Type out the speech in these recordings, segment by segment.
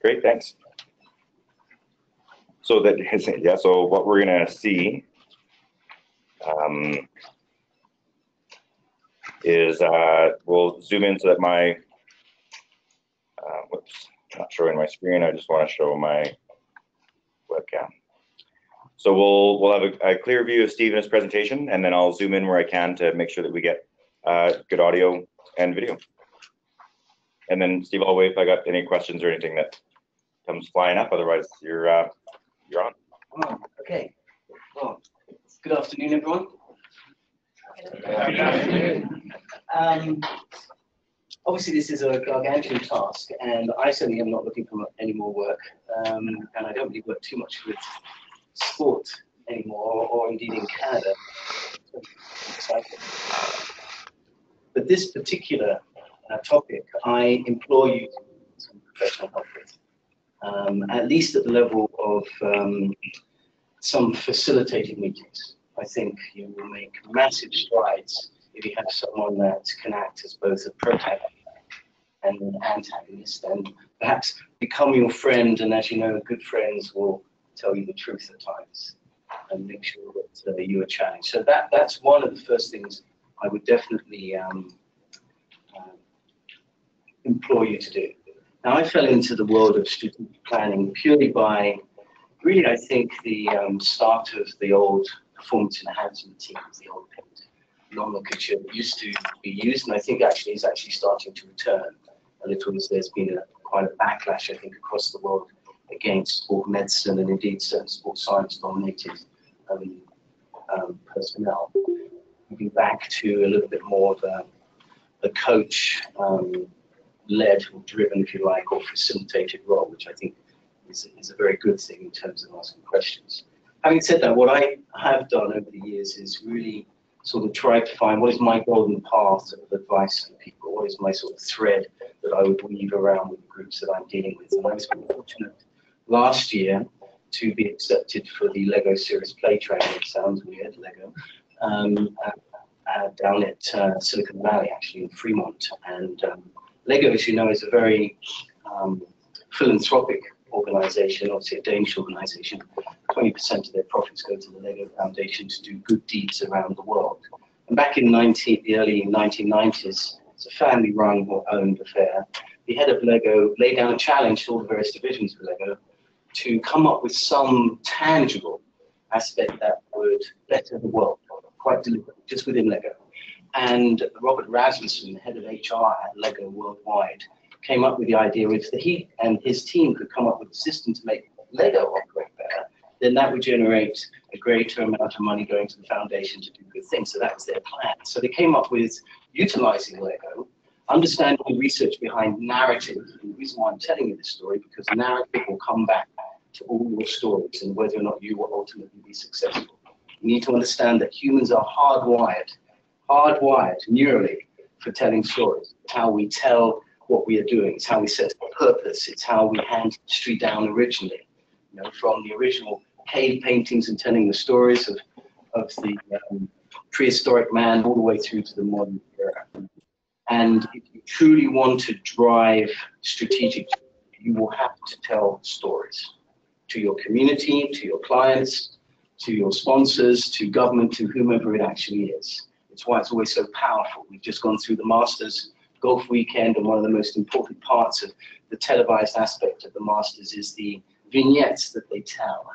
Great, thanks. So that yeah, so what we're gonna see is we'll zoom in so that my whoops, not showing my screen. I just want to show my webcam. So we'll have a clear view of Steve and his presentation, and then I'll zoom in where I can to make sure that we get good audio and video. And then Steve, I'll wait if I got any questions or anything that comes flying up. Otherwise, you're on. Oh, okay. Well, good afternoon, everyone. Obviously, this is a gargantuan task, and I certainly am not looking for any more work, and I don't really work too much with sport anymore, or indeed in Canada. But this particular topic, I implore you to get some professional help with, at least at the level of some facilitated meetings. I think you will make massive strides if you have someone that can act as both a protagonist and an antagonist, and perhaps become your friend. And as you know, good friends will tell you the truth at times and make sure that you are challenged. So that's one of the first things I would definitely implore you to do. Now, I fell into the world of strategic planning purely by, really, I think, the start of the old performance enhancement teams, the old nomenclature that used to be used, and I think actually is actually starting to return a little, as there's been quite a backlash, I think, across the world against sport medicine and indeed certain sports science-dominated personnel. Moving back to a little bit more of a coach-led or driven, if you like, or facilitated role, which I think is a very good thing in terms of asking questions. Having said that, what I have done over the years is really sort of try to find what is my golden path of advice for people, what is my sort of thread that I would weave around with the groups that I'm dealing with. And I was fortunate last year to be accepted for the LEGO Series Play training. It sounds weird, LEGO, down at Silicon Valley, actually in Fremont. And LEGO, as you know, is a very philanthropic organization, obviously a Danish organization. 20% of their profits go to the LEGO Foundation to do good deeds around the world. And back in the early 1990s, it's a family-run or owned affair. The head of LEGO laid down a challenge to all the various divisions of LEGO to come up with some tangible aspect that would better the world, quite deliberately, just within LEGO. And Robert Rasmussen, the head of HR at LEGO Worldwide, came up with the idea if he and his team could come up with a system to make LEGO operate better, then that would generate a greater amount of money going to the foundation to do good things. So that was their plan. So they came up with utilizing LEGO, understanding the research behind narrative. And the reason why I'm telling you this story, because narrative will come back to all your stories and whether or not you will ultimately be successful. You need to understand that humans are hardwired neurally for telling stories. It's how we tell what we are doing. It's how we set a purpose. It's how we hand history down originally. You know, from the original cave paintings and telling the stories of the prehistoric man all the way through to the modern era. And if you truly want to drive strategic, you will have to tell stories to your community, to your clients, to your sponsors, to government, to whomever it actually is. It's why it's always so powerful. We've just gone through the Masters golf weekend, and one of the most important parts of the televised aspect of the Masters is the vignettes that they tell.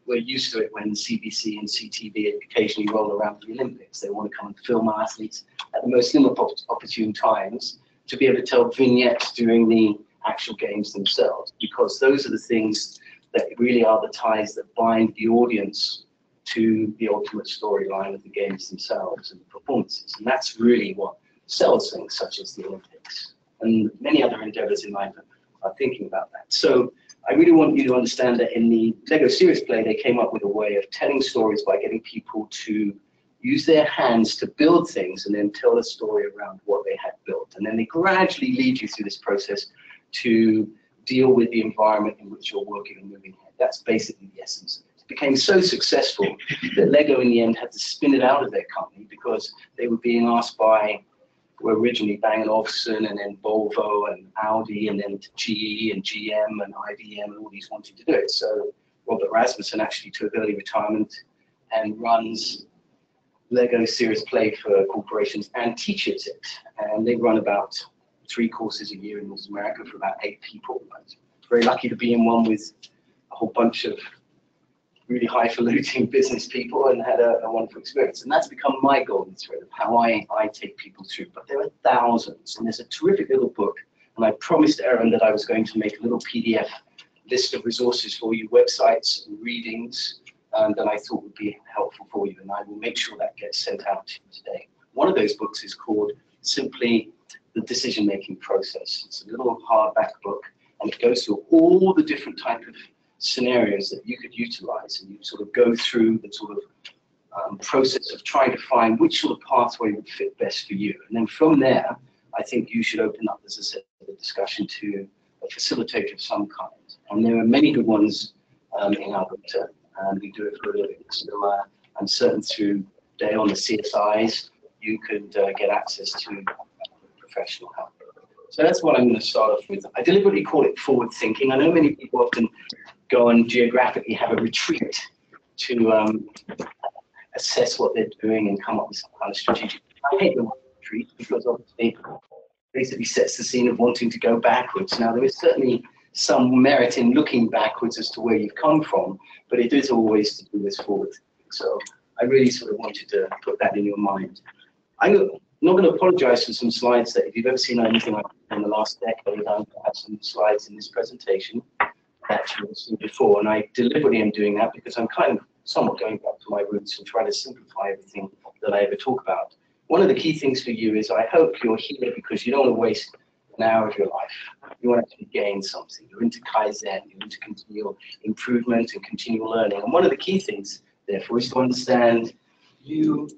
We're used to it when CBC and CTV occasionally roll around the Olympics. They want to come and film our athletes at the most opportune times to be able to tell vignettes during the actual games themselves, because those are the things that really are the ties that bind the audience to the ultimate storyline of the games themselves and the performances. And that's really what sells things such as the Olympics. And many other endeavors in life are thinking about that. So I really want you to understand that in the LEGO Series Play, they came up with a way of telling stories by getting people to use their hands to build things and then tell a story around what they had built. And then they gradually lead you through this process to deal with the environment in which you're working and moving ahead. That's basically the essence of it. It became so successful that LEGO in the end had to spin it out of their company because they were being asked by were originally Bang & Olufsen, and then Volvo and Audi, and then GE and GM and IBM, and all these wanted to do it. So Robert Rasmussen actually took early retirement and runs Lego Serious Play for corporations and teaches it. And they run about 3 courses a year in North America for about 8 people. I'm very lucky to be in one with a whole bunch of really highfalutin business people, and had a wonderful experience. And that's become my golden thread of how I take people through. But there are thousands, and there's a terrific little book. And I promised Aaron that I was going to make a little PDF list of resources for you, websites and readings, that I thought would be helpful for you. And I will make sure that gets sent out to you today. One of those books is called simply The Decision-Making Process. It's a little hardback book, and it goes through all the different types of scenarios that you could utilize, and you sort of go through the sort of process of trying to find which sort of pathway would fit best for you. And then from there, I think you should open up, as I said, the discussion to a facilitator of some kind. And there are many good ones in Alberta, and we do it for a living. So I'm certain through Dale on the CSIs, you could get access to professional help. So that's what I'm going to start off with. I deliberately call it forward thinking. I know many people often go and geographically have a retreat to assess what they're doing and come up with some kind of strategic. I hate the word retreat because obviously basically sets the scene of wanting to go backwards. Now, there is certainly some merit in looking backwards as to where you've come from, but it is always to do with forward thinking. So I really sort of wanted to put that in your mind. I'm not going to apologize for some slides that if you've ever seen anything like in the last decade, I have some slides in this presentation that you've seen before, and I deliberately am doing that because I'm kind of somewhat going back to my roots and trying to simplify everything that I ever talk about. One of the key things for you is I hope you're here because you don't want to waste an hour of your life. You want to actually gain something. You're into Kaizen, you're into continual improvement and continual learning. And one of the key things, therefore, is to understand you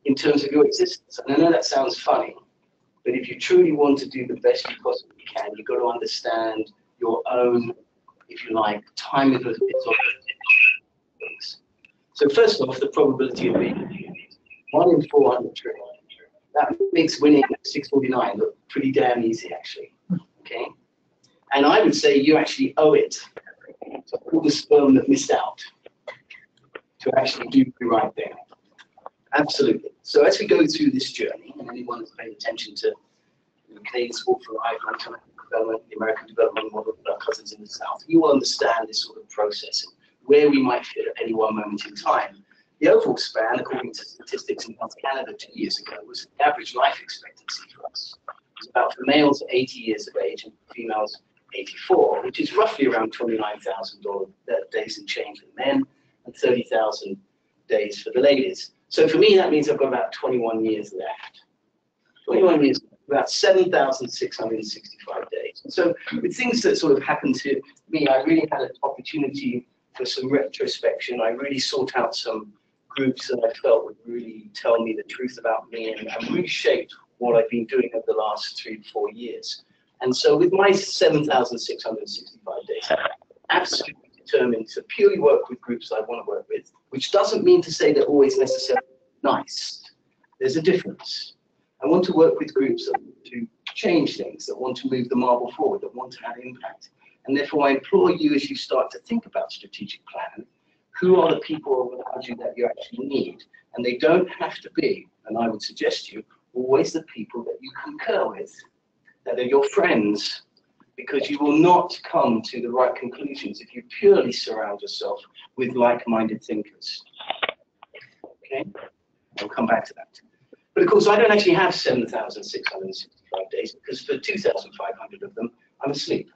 in terms of your existence. And I know that sounds funny, but if you truly want to do the best you possibly can, you've got to understand your own, if you like, time of its things. So first off, the probability of being 1 in 400 trillion. That makes winning 649 look pretty damn easy, actually. Okay, and I would say you actually owe it to all the sperm that missed out to actually do the right thing. Absolutely. So as we go through this journey, and anyone who's paying attention to the Canadian Sport for Life, development, the American development model with our cousins in the South, you will understand this sort of process and where we might fit at any one moment in time. The overall span, according to statistics in Health Canada 2 years ago, was the average life expectancy for us. It was about, for males, 80 years of age, and for females, 84, which is roughly around 29,000 days and change for men, and 30,000 days for the ladies. So for me, that means I've got about 21 years left. 21 years, about 7,665 days. And so with things that sort of happened to me, I really had an opportunity for some retrospection. I really sought out some groups that I felt would really tell me the truth about me and reshaped what I've been doing over the last 3 to 4 years. And so with my 7,665 days, I'm absolutely determined to purely work with groups I want to work with, which doesn't mean to say they're always necessarily nice. There's a difference. I want to work with groups that want to change things, that want to move the marble forward, that want to have impact. And therefore I implore you, as you start to think about strategic planning, who are the people around you that you actually need? And they don't have to be, and I would suggest you, always the people that you concur with, that are your friends, because you will not come to the right conclusions if you purely surround yourself with like-minded thinkers. Okay? I'll come back to that. But of course, I don't actually have 7,665 days, because for 2,500 of them, I'm asleep.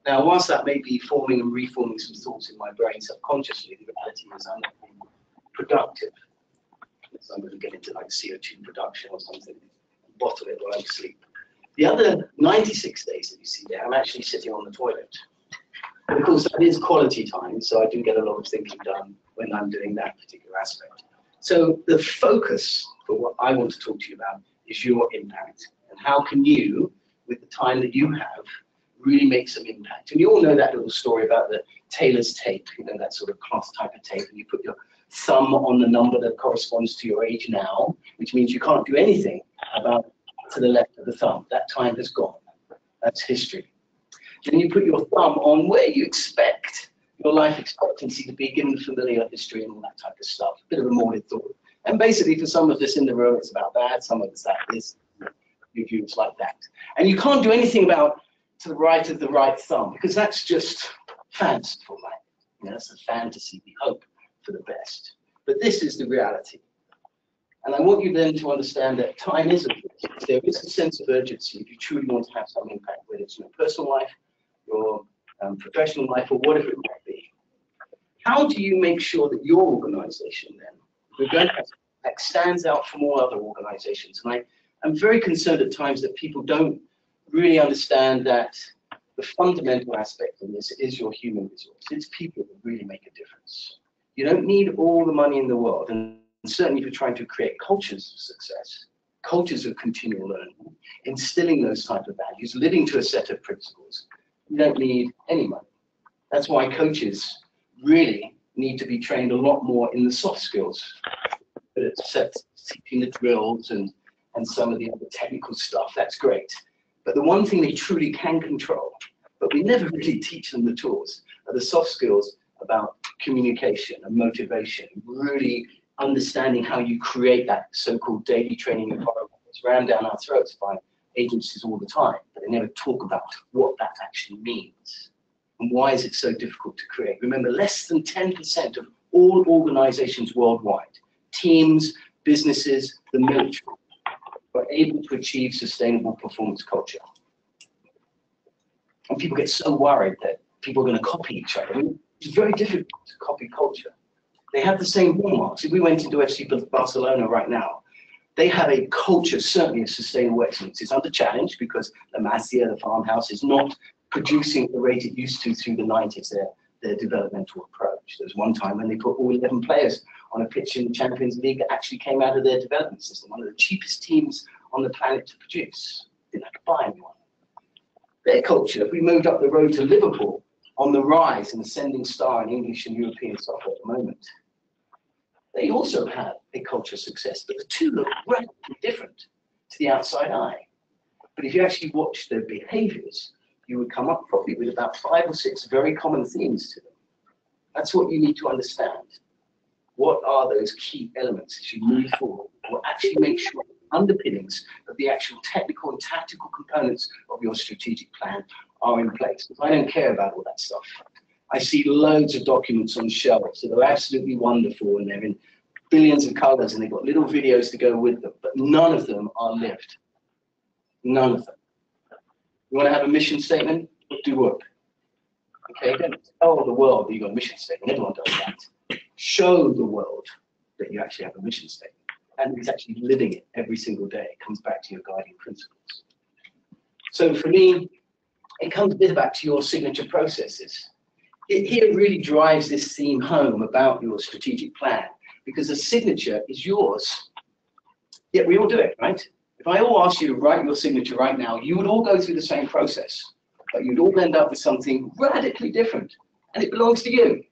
Now, whilst that may be forming and reforming some thoughts in my brain subconsciously, the reality is I'm not being productive. So I'm going to get into like CO2 production or something, bottle it while I'm asleep. The other 96 days that you see there, I'm actually sitting on the toilet. But of course, that is quality time, so I do get a lot of thinking done when I'm doing that particular aspect. So the focus for what I want to talk to you about is your impact. And how can you, with the time that you have, really make some impact? And you all know that little story about the tailor's tape, you know, that sort of cloth type of tape, and you put your thumb on the number that corresponds to your age now, which means you can't do anything about to the left of the thumb. That time has gone. That's history. Then you put your thumb on where you expect your life expectancy to be, given familiar history and all that type of stuff. A bit of a morbid thought. And basically, for some of us in the room, it's about that. Some of us that is, your views like that. And you can't do anything about to the right of the right thumb, because that's just fanciful, right? You know, that's a fantasy. We hope for the best. But this is the reality. And I want you then to understand that time is urgent. There is a sense of urgency if you truly want to have some impact, whether it's in your personal life, your professional life, or whatever it might be. How do you make sure that your organization then, we're going to have, that stands out from all other organizations? And I'm very concerned at times that people don't really understand that the fundamental aspect in this is your human resource. It's people that really make a difference. You don't need all the money in the world, and certainly if you're trying to create cultures of success, cultures of continual learning, instilling those type of values, living to a set of principles, you don't need any money. That's why coaches really need to be trained a lot more in the soft skills. But it's teaching the drills and some of the other technical stuff, that's great. But the one thing they truly can control, but we never really teach them the tools, are the soft skills about communication and motivation, really understanding how you create that so-called daily training environment that's rammed down our throats by agencies all the time, but they never talk about what that actually means. And why is it so difficult to create? Remember, less than 10% of all organizations worldwide, teams, businesses, the military, are able to achieve sustainable performance culture. And people get so worried that people are going to copy each other. I mean, it's very difficult to copy culture. They have the same hallmarks. If we went into FC Barcelona right now, they have a culture, certainly of sustainable excellence. It's under challenge because La Masia, the farmhouse, is not producing at the rate it used to through the 90s, their developmental approach. There was one time when they put all 11 players on a pitch in the Champions League that actually came out of their development system, one of the cheapest teams on the planet to produce. Didn't have to buy anyone. Their culture, if we moved up the road to Liverpool, on the rise and ascending star in English and European soccer at the moment, they also have a culture of success, but the two look radically different to the outside eye. But if you actually watch their behaviors, you would come up probably with about 5 or 6 very common themes to them. That's what you need to understand. What are those key elements as you move forward? Will actually make sure the underpinnings of the actual technical and tactical components of your strategic plan are in place. Because I don't care about all that stuff. I see loads of documents on shelves that are absolutely wonderful, and they're in billions of colors, and they've got little videos to go with them, but none of them are lived. None of them. You want to have a mission statement? Do work. Okay, don't tell the world that you've got a mission statement. Everyone does that. Show the world that you actually have a mission statement, and it's actually living it every single day. It comes back to your guiding principles. So for me, it comes a bit back to your signature processes. It here really drives this theme home about your strategic plan, because a signature is yours. Yet we all do it, right? If I all asked you to write your signature right now, you would all go through the same process, but you'd all end up with something radically different, and it belongs to you.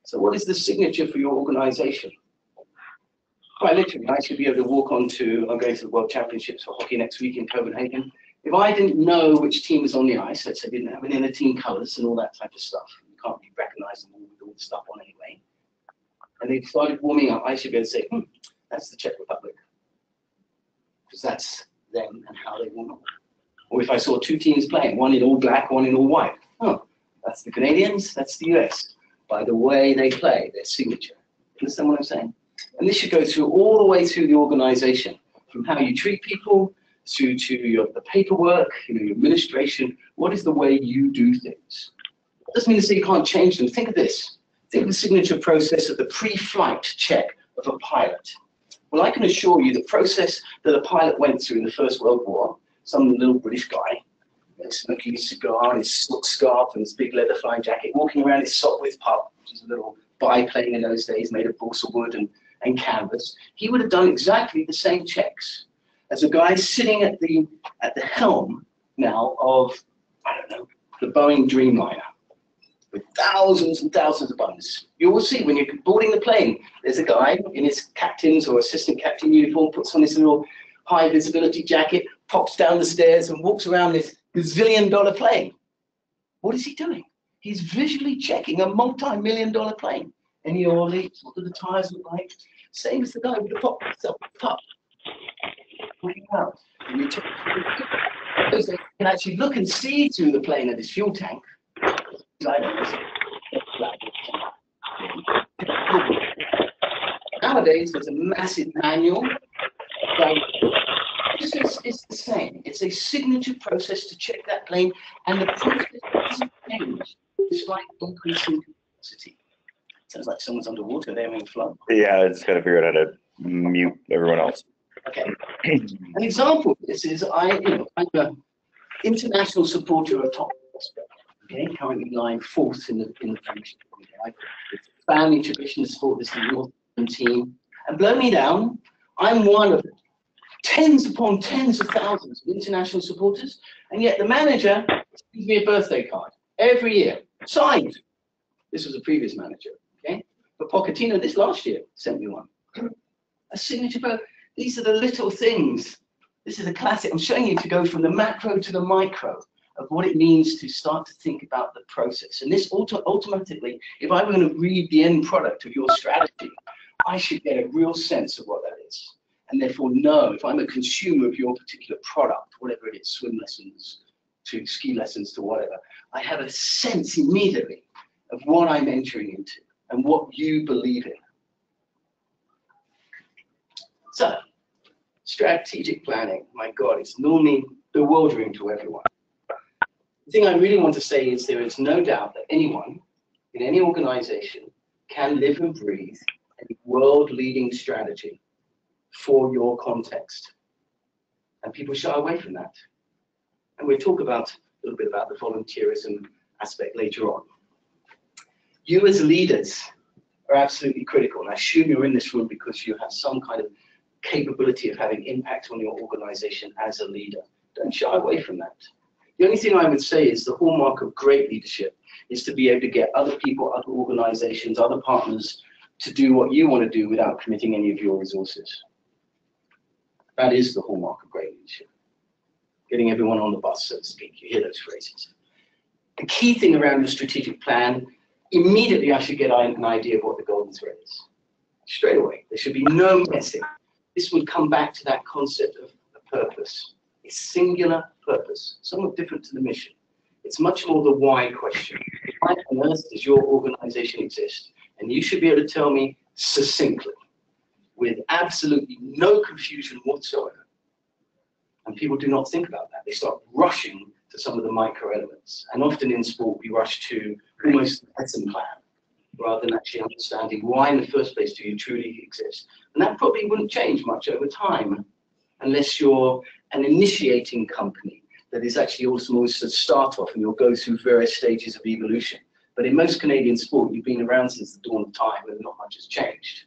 So what is the signature for your organization? Quite literally, I should be able to walk on to, I'm going to the World Championships for hockey next week in Copenhagen. If I didn't know which team was on the ice, let's say I didn't have any of the team colors and all that type of stuff, you can't really recognize them all with all the stuff on anyway, and they started warming up, I should be able to say, that's the Czech Republic. Because that's them and how they warm up. Or if I saw 2 teams playing, one in all black, one in all white, that's the Canadians, that's the US. By the way they play, their signature. Understand what I'm saying? And this should go through all the way through the organization, from how you treat people, to the paperwork, your administration. What is the way you do things? It doesn't mean to say you can't change them. Think of this. Think of the signature process of the pre-flight check of a pilot. Well, I can assure you the process that a pilot went through in the First World War, some little British guy, smoking his cigar, his silk scarf, and his big leather flying jacket, walking around his sock-width pub, which is a little biplane in those days made of balsa wood and canvas. He would have done exactly the same checks as a guy sitting at the helm now of, I don't know, the Boeing Dreamliner. with thousands and thousands of buttons. You will see when you're boarding the plane, there's a guy in his captain's or assistant captain uniform, puts on his little high visibility jacket, pops down the stairs and walks around this gazillion-dollar plane. What is he doing? He's visually checking a multi-million-dollar plane. Any oil leaks? What do the tires look like? Same as the guy with the pop. Looking out. And you check, because they can actually look and see through the plane at his fuel tank. Nowadays, there's a massive manual. It's the same. It's a signature process to check that plane, and the process doesn't change despite increasing capacity. Sounds like someone's underwater. They're having a flood. Yeah, I just got to figure out how to mute everyone else. Okay. An example of this is I'm an international supporter of top prospect. Okay, currently lying fourth in the premiership. Okay? It's a family tradition to support this North team, and blow me down, I'm one of tens upon tens of thousands of international supporters, and yet the manager gives me a birthday card every year, signed. This was a previous manager, okay? But Pochettino, this last year, sent me one. A signature photo. These are the little things. This is a classic. I'm showing you to go from the macro to the micro of what it means to start to think about the process. And this automatically, if I'm going to read the end product of your strategy, I should get a real sense of what that is. And therefore know if I'm a consumer of your particular product, whatever it is, swim lessons to ski lessons to whatever, I have a sense immediately of what I'm entering into and what you believe in. So, strategic planning, my God, it's normally bewildering to everyone. The thing I really want to say is there is no doubt that anyone in any organization can live and breathe a world-leading strategy for your context. And people shy away from that. And we'll talk about a little bit about the volunteerism aspect later on. You as leaders are absolutely critical. And I assume you're in this room because you have some kind of capability of having impact on your organization as a leader. Don't shy away from that. The only thing I would say is the hallmark of great leadership is to be able to get other people, other organizations, other partners to do what you want to do without committing any of your resources. That is the hallmark of great leadership. Getting everyone on the bus, so to speak. You hear those phrases. The key thing around the strategic plan, immediately I should get an idea of what the golden thread is. Straight away. There should be no messing. This would come back to that concept of a purpose. A singular purpose, somewhat different to the mission. It's much more the why question. Why on earth does your organization exist? And you should be able to tell me succinctly, with absolutely no confusion whatsoever. And people do not think about that. They start rushing to some of the micro elements. And often in sport, we rush to almost the lesson plan, rather than actually understanding why in the first place do you truly exist. And that probably wouldn't change much over time, unless you're an initiating company that is actually almost a start-off, and you'll go through various stages of evolution. But in most Canadian sport, you've been around since the dawn of time and not much has changed.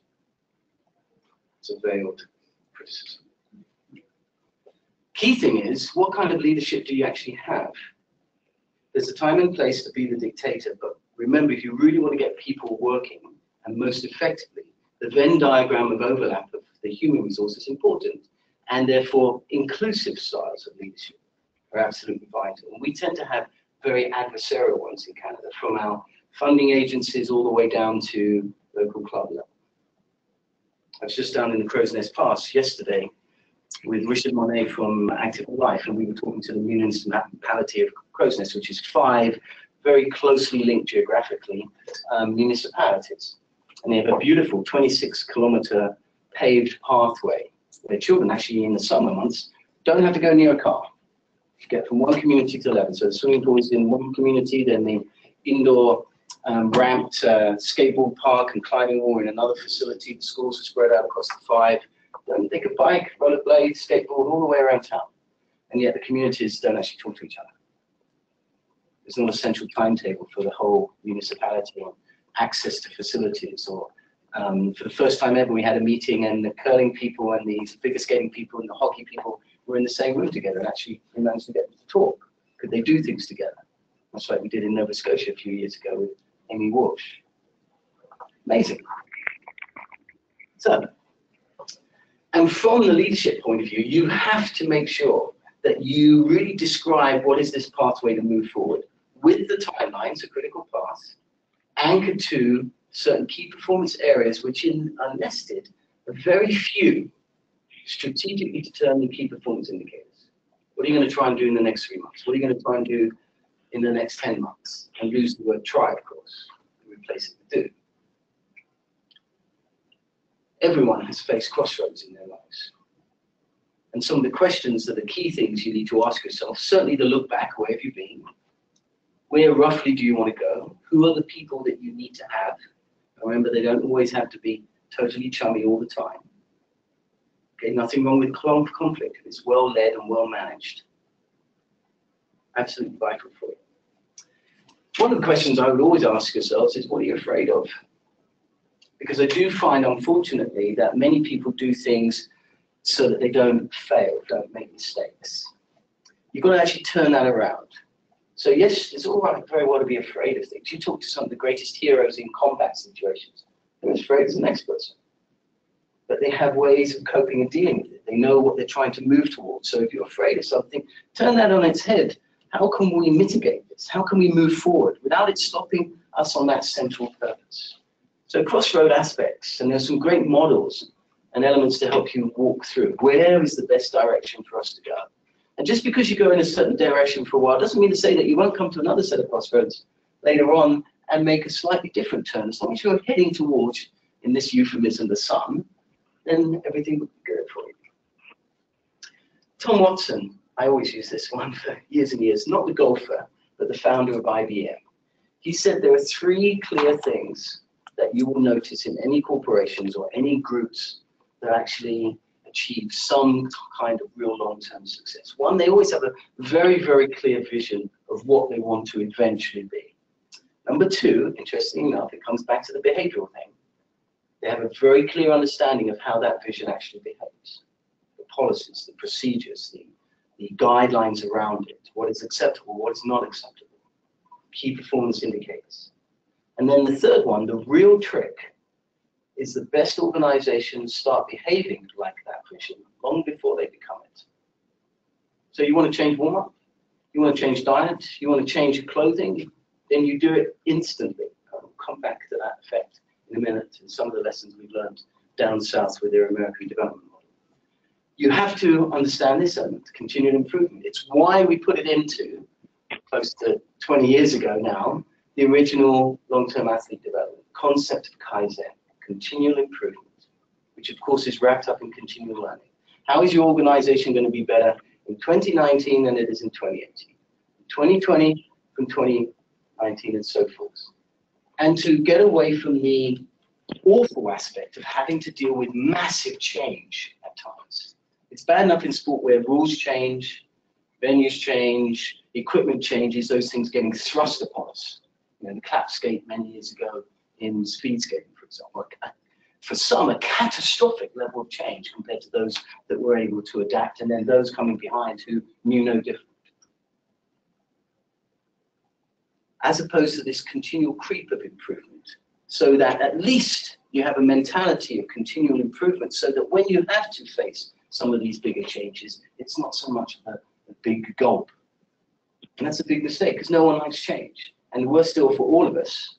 It's a veiled criticism. Key thing is, what kind of leadership do you actually have? There's a time and place to be the dictator, but remember, if you really want to get people working, and most effectively, the Venn diagram of overlap of the human resource is important, and therefore inclusive styles of leadership are absolutely vital. And we tend to have very adversarial ones in Canada, from our funding agencies all the way down to local club level. I was just down in the Crow's Nest Pass yesterday with Richard Monet from Active Life, and we were talking to the municipality of Crow's Nest, which is 5 very closely linked geographically municipalities. And they have a beautiful 26-kilometer paved pathway where children actually in the summer months don't have to go near a car. You get from one community to 11. So the swimming pool is in one community, then the indoor ramped skateboard park and climbing wall in another facility. The schools are spread out across the 5. They could bike, rollerblade, skateboard all the way around town. And yet the communities don't actually talk to each other. There's not a central timetable for the whole municipality on access to facilities. Or for the first time ever, we had a meeting, and the curling people and the figure skating people and the hockey people were in the same room together, and actually we managed to get them to talk. Could they do things together? That's like we did in Nova Scotia a few years ago with Amy Walsh. Amazing. So, and from the leadership point of view, you have to make sure that you really describe what is this pathway to move forward with the timelines, a critical path, anchored to certain key performance areas which are nested a very few strategically determined key performance indicators. What are you going to try and do in the next 3 months? What are you going to try and do in the next 10 months? And lose the word try, of course, and replace it with do. Everyone has faced crossroads in their lives. And some of the questions that are key things you need to ask yourself, certainly the look back, where have you been? Where roughly do you want to go? Who are the people that you need to have? Remember, they don't always have to be totally chummy all the time. Okay, nothing wrong with conflict. It's well led and well managed. Absolutely vital for you. One of the questions I would always ask yourselves is, what are you afraid of? Because I do find, unfortunately, that many people do things so that they don't fail, don't make mistakes. You've got to actually turn that around. So yes, it's all right, very well to be afraid of things. You talk to some of the greatest heroes in combat situations. They're as afraid as the next person. But they have ways of coping and dealing with it. They know what they're trying to move towards. So if you're afraid of something, turn that on its head. How can we mitigate this? How can we move forward without it stopping us on that central purpose? So crossroad aspects, and there's some great models and elements to help you walk through. Where is the best direction for us to go? And just because you go in a certain direction for a while doesn't mean to say that you won't come to another set of crossroads later on and make a slightly different turn. As long as you're heading towards, in this euphemism, the sun, then everything will be good for you. Tom Watson, I always use this one for years and years, not the golfer, but the founder of IBM. He said there are 3 clear things that you will notice in any corporations or any groups that actually achieve some kind of real long-term success. One, they always have a very, very clear vision of what they want to eventually be. Number 2, interestingly enough, it comes back to the behavioral thing. They have a very clear understanding of how that vision actually behaves. The policies, the procedures, the guidelines around it, what is acceptable, what is not acceptable, key performance indicators. And then the third one, the real trick, is the best organizations start behaving like that vision long before they become it. So you want to change warm-up, you want to change diet, you want to change clothing, then you do it instantly. I'll come back to that effect in a minute and some of the lessons we've learned down south with their American development model. You have to understand this element, continual improvement. It's why we put it into, close to 20 years ago now, the original long-term athlete development, concept of Kaizen, continual improvement, which of course is wrapped up in continual learning. How is your organization going to be better in 2019 than it is in 2018? In 2020 from 2019 and so forth. And to get away from the awful aspect of having to deal with massive change at times. It's bad enough in sport where rules change, venues change, equipment changes, those things getting thrust upon us. You know, the clap skate many years ago in speed skating, for example. For some, a catastrophic level of change compared to those that were able to adapt, and then those coming behind who knew no different. As opposed to this continual creep of improvement, so that at least you have a mentality of continual improvement, so that when you have to face some of these bigger changes, it's not so much of a big gulp. And that's a big mistake, because no one likes change. And worse still for all of us,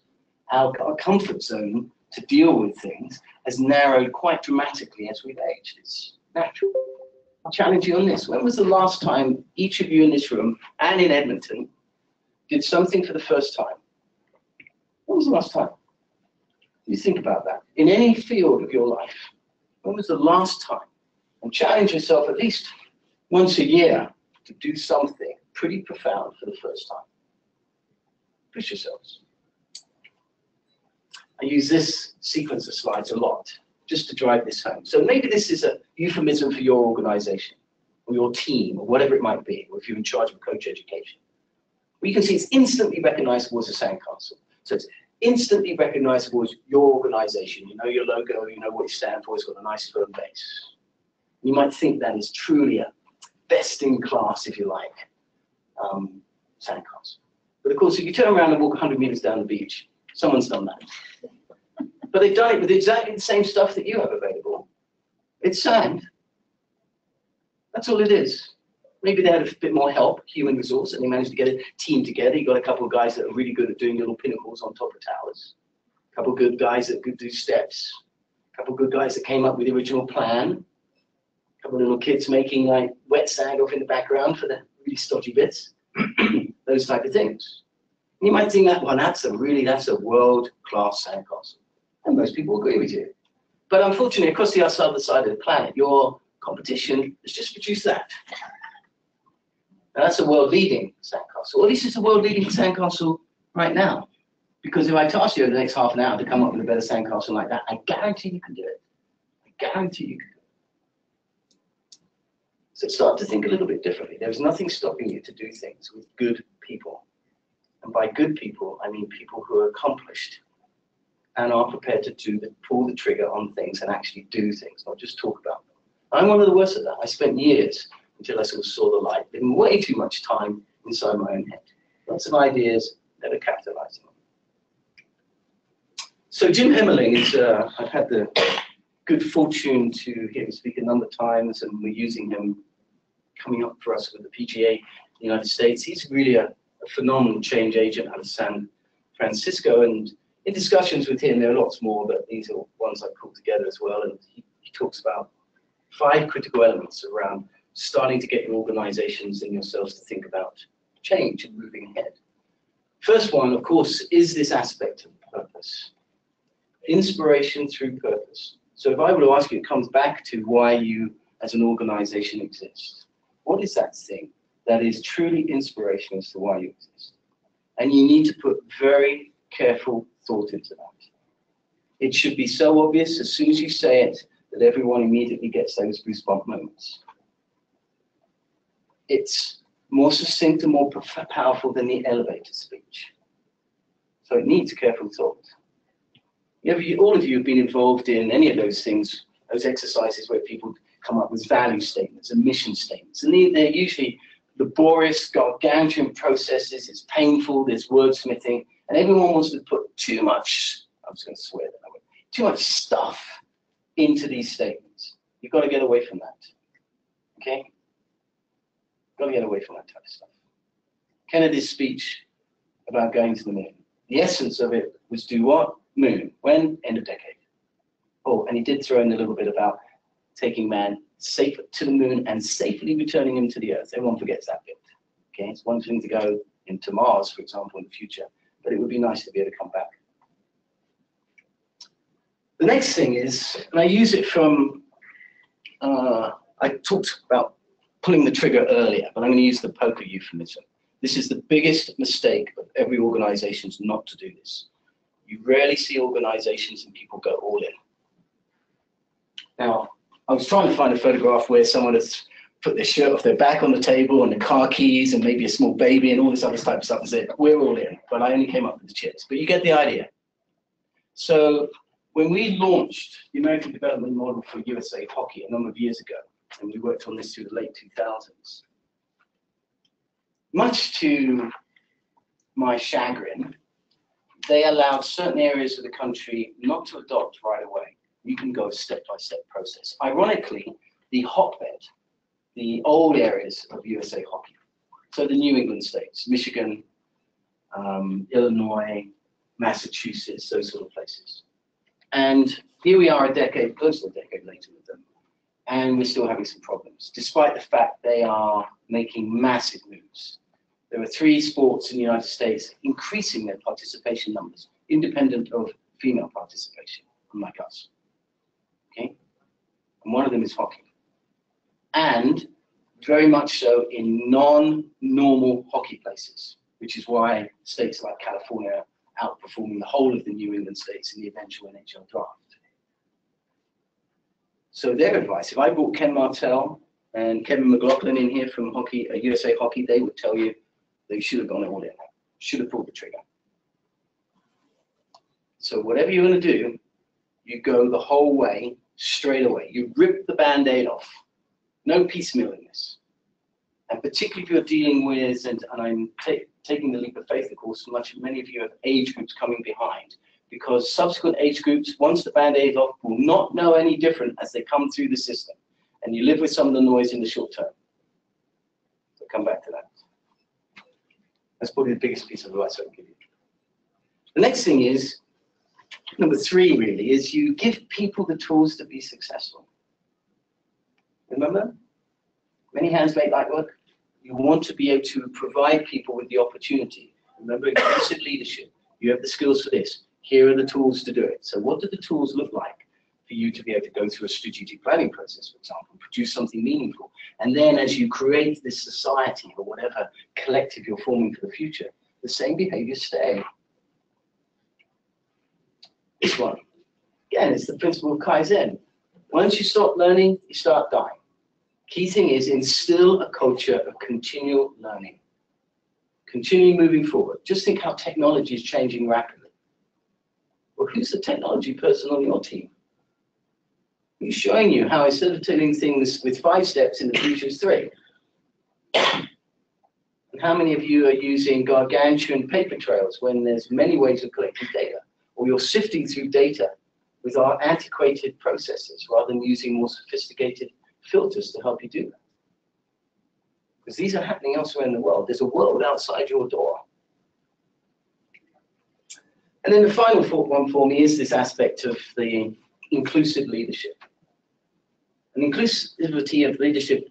our comfort zone to deal with things has narrowed quite dramatically as we've aged. It's natural. I'll challenge you on this. When was the last time each of you in this room and in Edmonton did something for the first time? When was the last time? You think about that. In any field of your life, when was the last time? And challenge yourself at least once a year to do something pretty profound for the first time. Push yourselves. I use this sequence of slides a lot just to drive this home. So maybe this is a euphemism for your organization or your team or whatever it might be, or if you're in charge of coach education. You can see it's instantly recognizable as a sandcastle. So it's instantly recognizable as your organization. You know your logo, you know what you stand for, it's got a nice firm base. You might think that is truly a best in class, if you like, sandcastle. But of course, if you turn around and walk 100 meters down the beach, someone's done that. But they've done it with exactly the same stuff that you have available. It's sand. That's all it is. Maybe they had a bit more help, human resource, and they managed to get a team together. You got a couple of guys that are really good at doing little pinnacles on top of towers. A couple of good guys that could do steps. A couple of good guys that came up with the original plan. A couple of little kids making like wet sand off in the background for the really stodgy bits. Those type of things. And you might think that, well, that's a world-class sandcastle. And most people agree with you. But unfortunately, across the other side of the planet, your competition has just produced that. And that's a world-leading sandcastle. Or at least it's a world-leading sandcastle right now. Because if I task you over the next half an hour to come up with a better sandcastle like that, I guarantee you can do it. I guarantee you can do it. So start to think a little bit differently. There's nothing stopping you to do things with good people. And by good people, I mean people who are accomplished and are prepared to pull the trigger on things and actually do things, not just talk about them. I'm one of the worst at that. I spent years until I sort of saw the light, living way too much time inside my own head. Lots of ideas, never capitalizing on. So Jim Emmerling is, I've had the good fortune to hear him speak a number of times, and we're using him coming up for us with the PGA in the United States. He's really a phenomenal change agent out of San Francisco, and in discussions with him, there are lots more, but these are ones I've pulled together as well, and he talks about 5 critical elements around starting to get your organizations and yourselves to think about change and moving ahead. First one, of course, is this aspect of purpose. Inspiration through purpose. So if I were to ask you, it comes back to why you as an organization exist. What is that thing that is truly inspirational as to why you exist? And you need to put very careful thought into that. It should be so obvious as soon as you say it that everyone immediately gets those goosebump moments. It's more succinct and more powerful than the elevator speech. So it needs careful thought. All of you have been involved in any of those things, those exercises where people come up with value statements and mission statements. And they're usually laborious, gargantuan processes. It's painful, there's wordsmithing, and everyone wants to put too much, I'm just going to swear that way, too much stuff into these statements. You've got to get away from that. Okay? Got to get away from that type of stuff. Kennedy's speech about going to the moon. The essence of it was do what? Moon. When? End of decade. Oh, and he did throw in a little bit about taking man safe to the moon and safely returning him to the Earth. Everyone forgets that bit. Okay, it's one thing to go into Mars, for example, in the future, but it would be nice to be able to come back. The next thing is, and I use it from, I talked about pulling the trigger earlier, but I'm going to use the poker euphemism. This is the biggest mistake of every organization is not to do this. You rarely see organizations and people go all in. Now, I was trying to find a photograph where someone has put their shirt off their back on the table and the car keys and maybe a small baby and all this other type of stuff and said, we're all in, but I only came up with the chips. But you get the idea. So when we launched the American Development Model for USA Hockey a number of years ago, and we worked on this through the late 2000s, much to my chagrin, they allowed certain areas of the country not to adopt right away. You can go step-by-step process. Ironically, the hotbed, the old areas of USA Hockey, so the New England states, Michigan, Illinois, Massachusetts, those sort of places. And here we are close to a decade later with them, and we're still having some problems, despite the fact they are making massive moves. There are 3 sports in the United States increasing their participation numbers, independent of female participation, unlike us. Okay? And one of them is hockey. And very much so in non-normal hockey places, which is why states like California are outperforming the whole of the New England states in the eventual NHL draft. So their advice, if I brought Ken Martell and Kevin McLaughlin in here from hockey, USA Hockey, they would tell you they should have gone all in, should have pulled the trigger. So whatever you're going to do, you go the whole way, straight away. You rip the Band-Aid off. No piecemeal in this. And particularly if you're dealing with, and I'm taking the leap of faith, of course, many of you have age groups coming behind, because subsequent age groups, once the Band-Aid is off, will not know any different as they come through the system. And you live with some of the noise in the short term. So come back to that. That's probably the biggest piece of advice I can give you. The next thing is, number 3 really, is you give people the tools to be successful. Remember? Many hands make light work. You want to be able to provide people with the opportunity. Remember, inclusive leadership. You have the skills for this. Here are the tools to do it. So what do the tools look like for you to be able to go through a strategic planning process, for example, produce something meaningful? And then as you create this society or whatever collective you're forming for the future, the same behaviors stay. This one, again, it's the principle of Kaizen. Once you stop learning, you start dying. Key thing is instill a culture of continual learning, continually moving forward. Just think how technology is changing rapidly. Well, who's the technology person on your team? Who's showing you how instead of doing things with 5 steps in the future is 3? And how many of you are using gargantuan paper trails when there's many ways of collecting data? Or you're sifting through data with our antiquated processes rather than using more sophisticated filters to help you do that. Because these are happening elsewhere in the world. There's a world outside your door. And then the final one for me is this aspect of the inclusive leadership. And inclusivity of leadership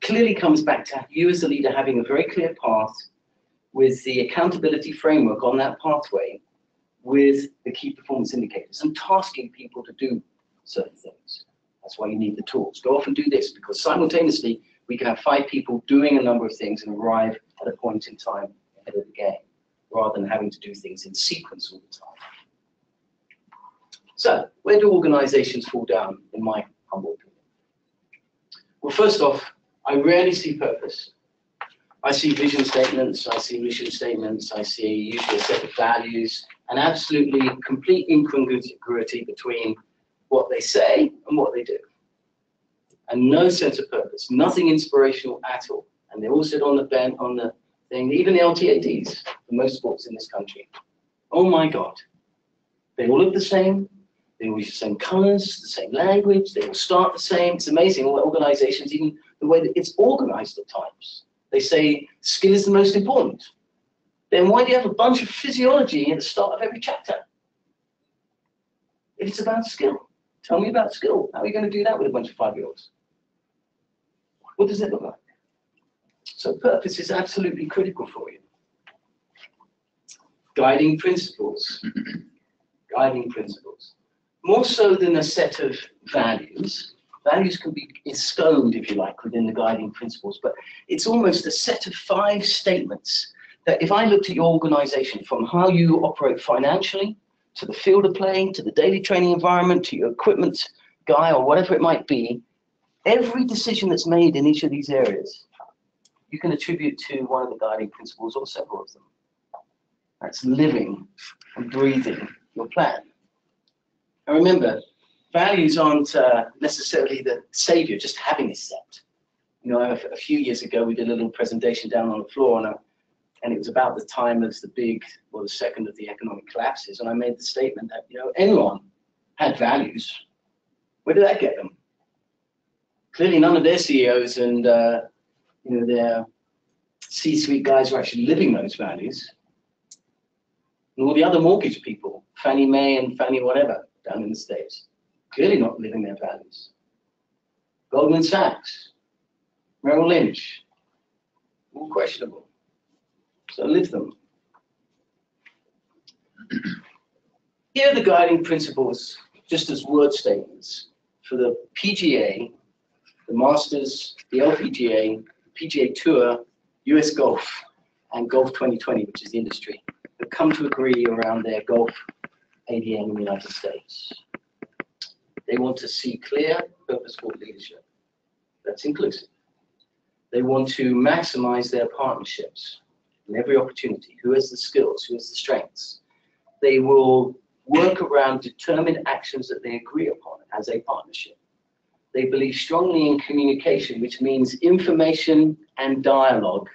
clearly comes back to you as a leader having a very clear path with the accountability framework on that pathway with the key performance indicators and tasking people to do certain things. That's why you need the tools. Go off and do this, because simultaneously we can have 5 people doing a number of things and arrive at a point in time ahead of the game, rather than having to do things in sequence all the time. So, where do organizations fall down, in my humble opinion? Well, first off, I rarely see purpose. I see vision statements, I see mission statements, I see usually a set of values, and absolutely complete incongruity between what they say and what they do. And no sense of purpose, nothing inspirational at all. And they all sit on the bench, on the thing, even the LTADs, for most sports in this country. Oh my God. They all look the same, they all use the same colors, the same language, they all start the same. It's amazing, all organizations, even the way that it's organized at times. They say skill is the most important. Then why do you have a bunch of physiology at the start of every chapter? If it's about skill, tell me about skill. How are you going to do that with a bunch of 5-year-olds? What does it look like? So purpose is absolutely critical for you. Guiding principles. Guiding principles. More so than a set of values. Values can be ensconced, if you like, within the guiding principles, but it's almost a set of 5 statements that if I looked at your organization, from how you operate financially, to the field of play, to the daily training environment, to your equipment guy, or whatever it might be, every decision that's made in each of these areas, you can attribute to one of the guiding principles or several of them. That's living and breathing your plan. And remember, values aren't necessarily the savior, just having a set. You know, a few years ago, we did a little presentation down on the floor, and it was about the time of the second of the economic collapses, and I made the statement that, you know, Enron had values. Where did that get them? Clearly, none of their CEOs and their C-suite guys were actually living those values. And all the other mortgage people, Fannie Mae and Fannie whatever, down in the States, clearly not living their values. Goldman Sachs, Merrill Lynch, all questionable. So live them. Here are the guiding principles, just as word statements, for the PGA, the Masters, the LPGA, PGA Tour, US Golf, and Golf 2020, which is the industry, have come to agree around their golf ADM in the United States. They want to see clear, purposeful leadership that's inclusive. They want to maximize their partnerships in every opportunity. Who has the skills? Who has the strengths? They will work around determined actions that they agree upon as a partnership. They believe strongly in communication, which means information and dialogue.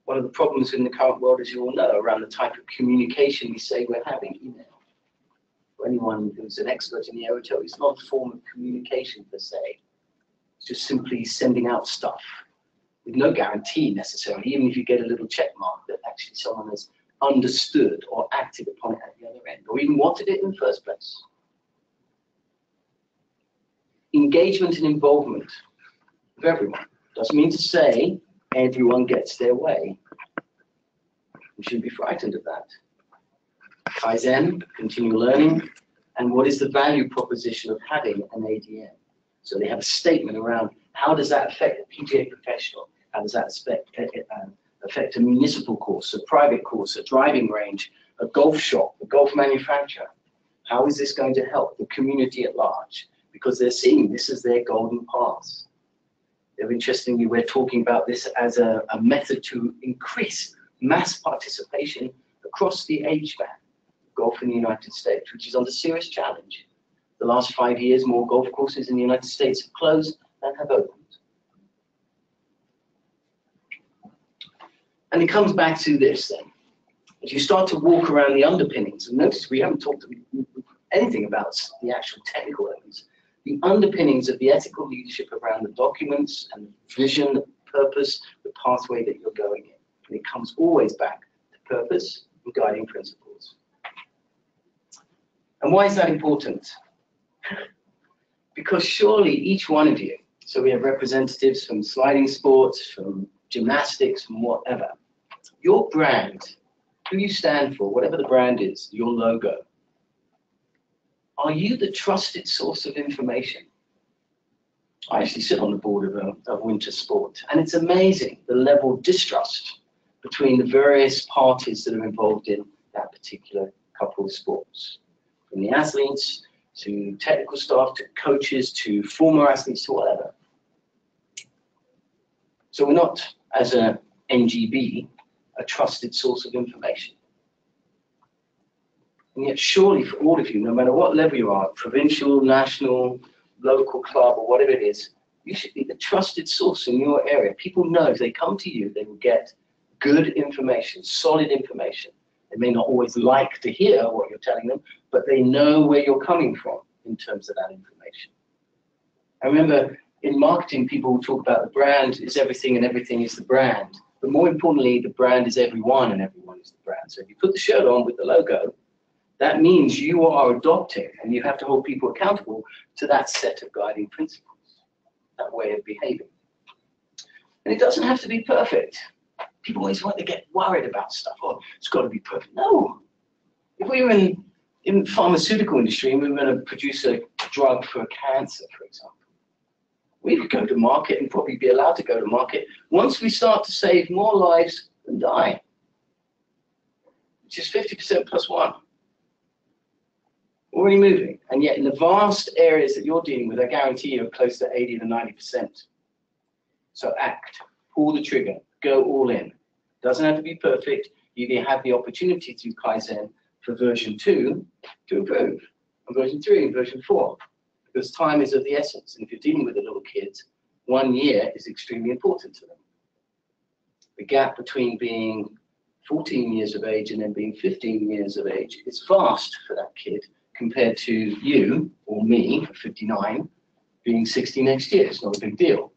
One of the problems in the current world, as you all know, around the type of communication we say we're having, email. For anyone who's an expert in the area, will tell you it's not a form of communication per se. It's just simply sending out stuff with no guarantee necessarily, even if you get a little check mark that actually someone has understood or acted upon it at the other end, or even wanted it in the first place. Engagement and involvement of everyone. Doesn't mean to say everyone gets their way. We shouldn't be frightened of that. Kaizen, continual learning, and what is the value proposition of having an ADM? So they have a statement around how does that affect a PGA professional? How does that affect a municipal course, a private course, a driving range, a golf shop, a golf manufacturer? How is this going to help the community at large? Because they're seeing this as their golden path. Interestingly, we're talking about this as a method to increase mass participation across the age span of golf in the United States, which is under serious challenge. The last 5 years, more golf courses in the United States have closed than have opened. And it comes back to this then. As you start to walk around the underpinnings, and notice we haven't talked anything about the actual technical elements, the underpinnings of the ethical leadership around the documents and the vision, the purpose, the pathway that you're going in. And it comes always back to purpose and guiding principles. And why is that important? Because surely each one of you, so we have representatives from sliding sports, from gymnastics, from whatever, your brand, who you stand for, whatever the brand is, your logo, are you the trusted source of information? I actually sit on the board of winter sport, and it's amazing the level of distrust between the various parties that are involved in that particular couple of sports. From the athletes, to technical staff, to coaches, to former athletes, to whatever. So we're not, as a NGB, a trusted source of information. And yet surely for all of you, no matter what level you are, provincial, national, local club, or whatever it is, you should be the trusted source in your area. People know if they come to you, they will get good information, solid information. They may not always like to hear what you're telling them, but they know where you're coming from in terms of that information. I remember in marketing, people will talk about the brand is everything and everything is the brand. But more importantly, the brand is everyone and everyone is the brand. So if you put the shirt on with the logo, that means you are adopting, and you have to hold people accountable to that set of guiding principles, that way of behaving. And it doesn't have to be perfect. People always want to get worried about stuff. Oh, it's got to be perfect. No. If we were in the pharmaceutical industry and we were going to produce a drug for cancer, for example, we could go to market and probably be allowed to go to market once we start to save more lives than die, which is 50% plus one. Already moving. And yet in the vast areas that you're dealing with, I guarantee you're close to 80 to 90%. So act, pull the trigger, go all in. Doesn't have to be perfect. You have the opportunity through Kaizen for version 2 to improve, and version 3 and version 4, because time is of the essence. And if you're dealing with the little kids, 1 year is extremely important to them. The gap between being 14 years of age and then being 15 years of age is vast for that kid compared to you or me, 59, being 60 next year. It's not a big deal,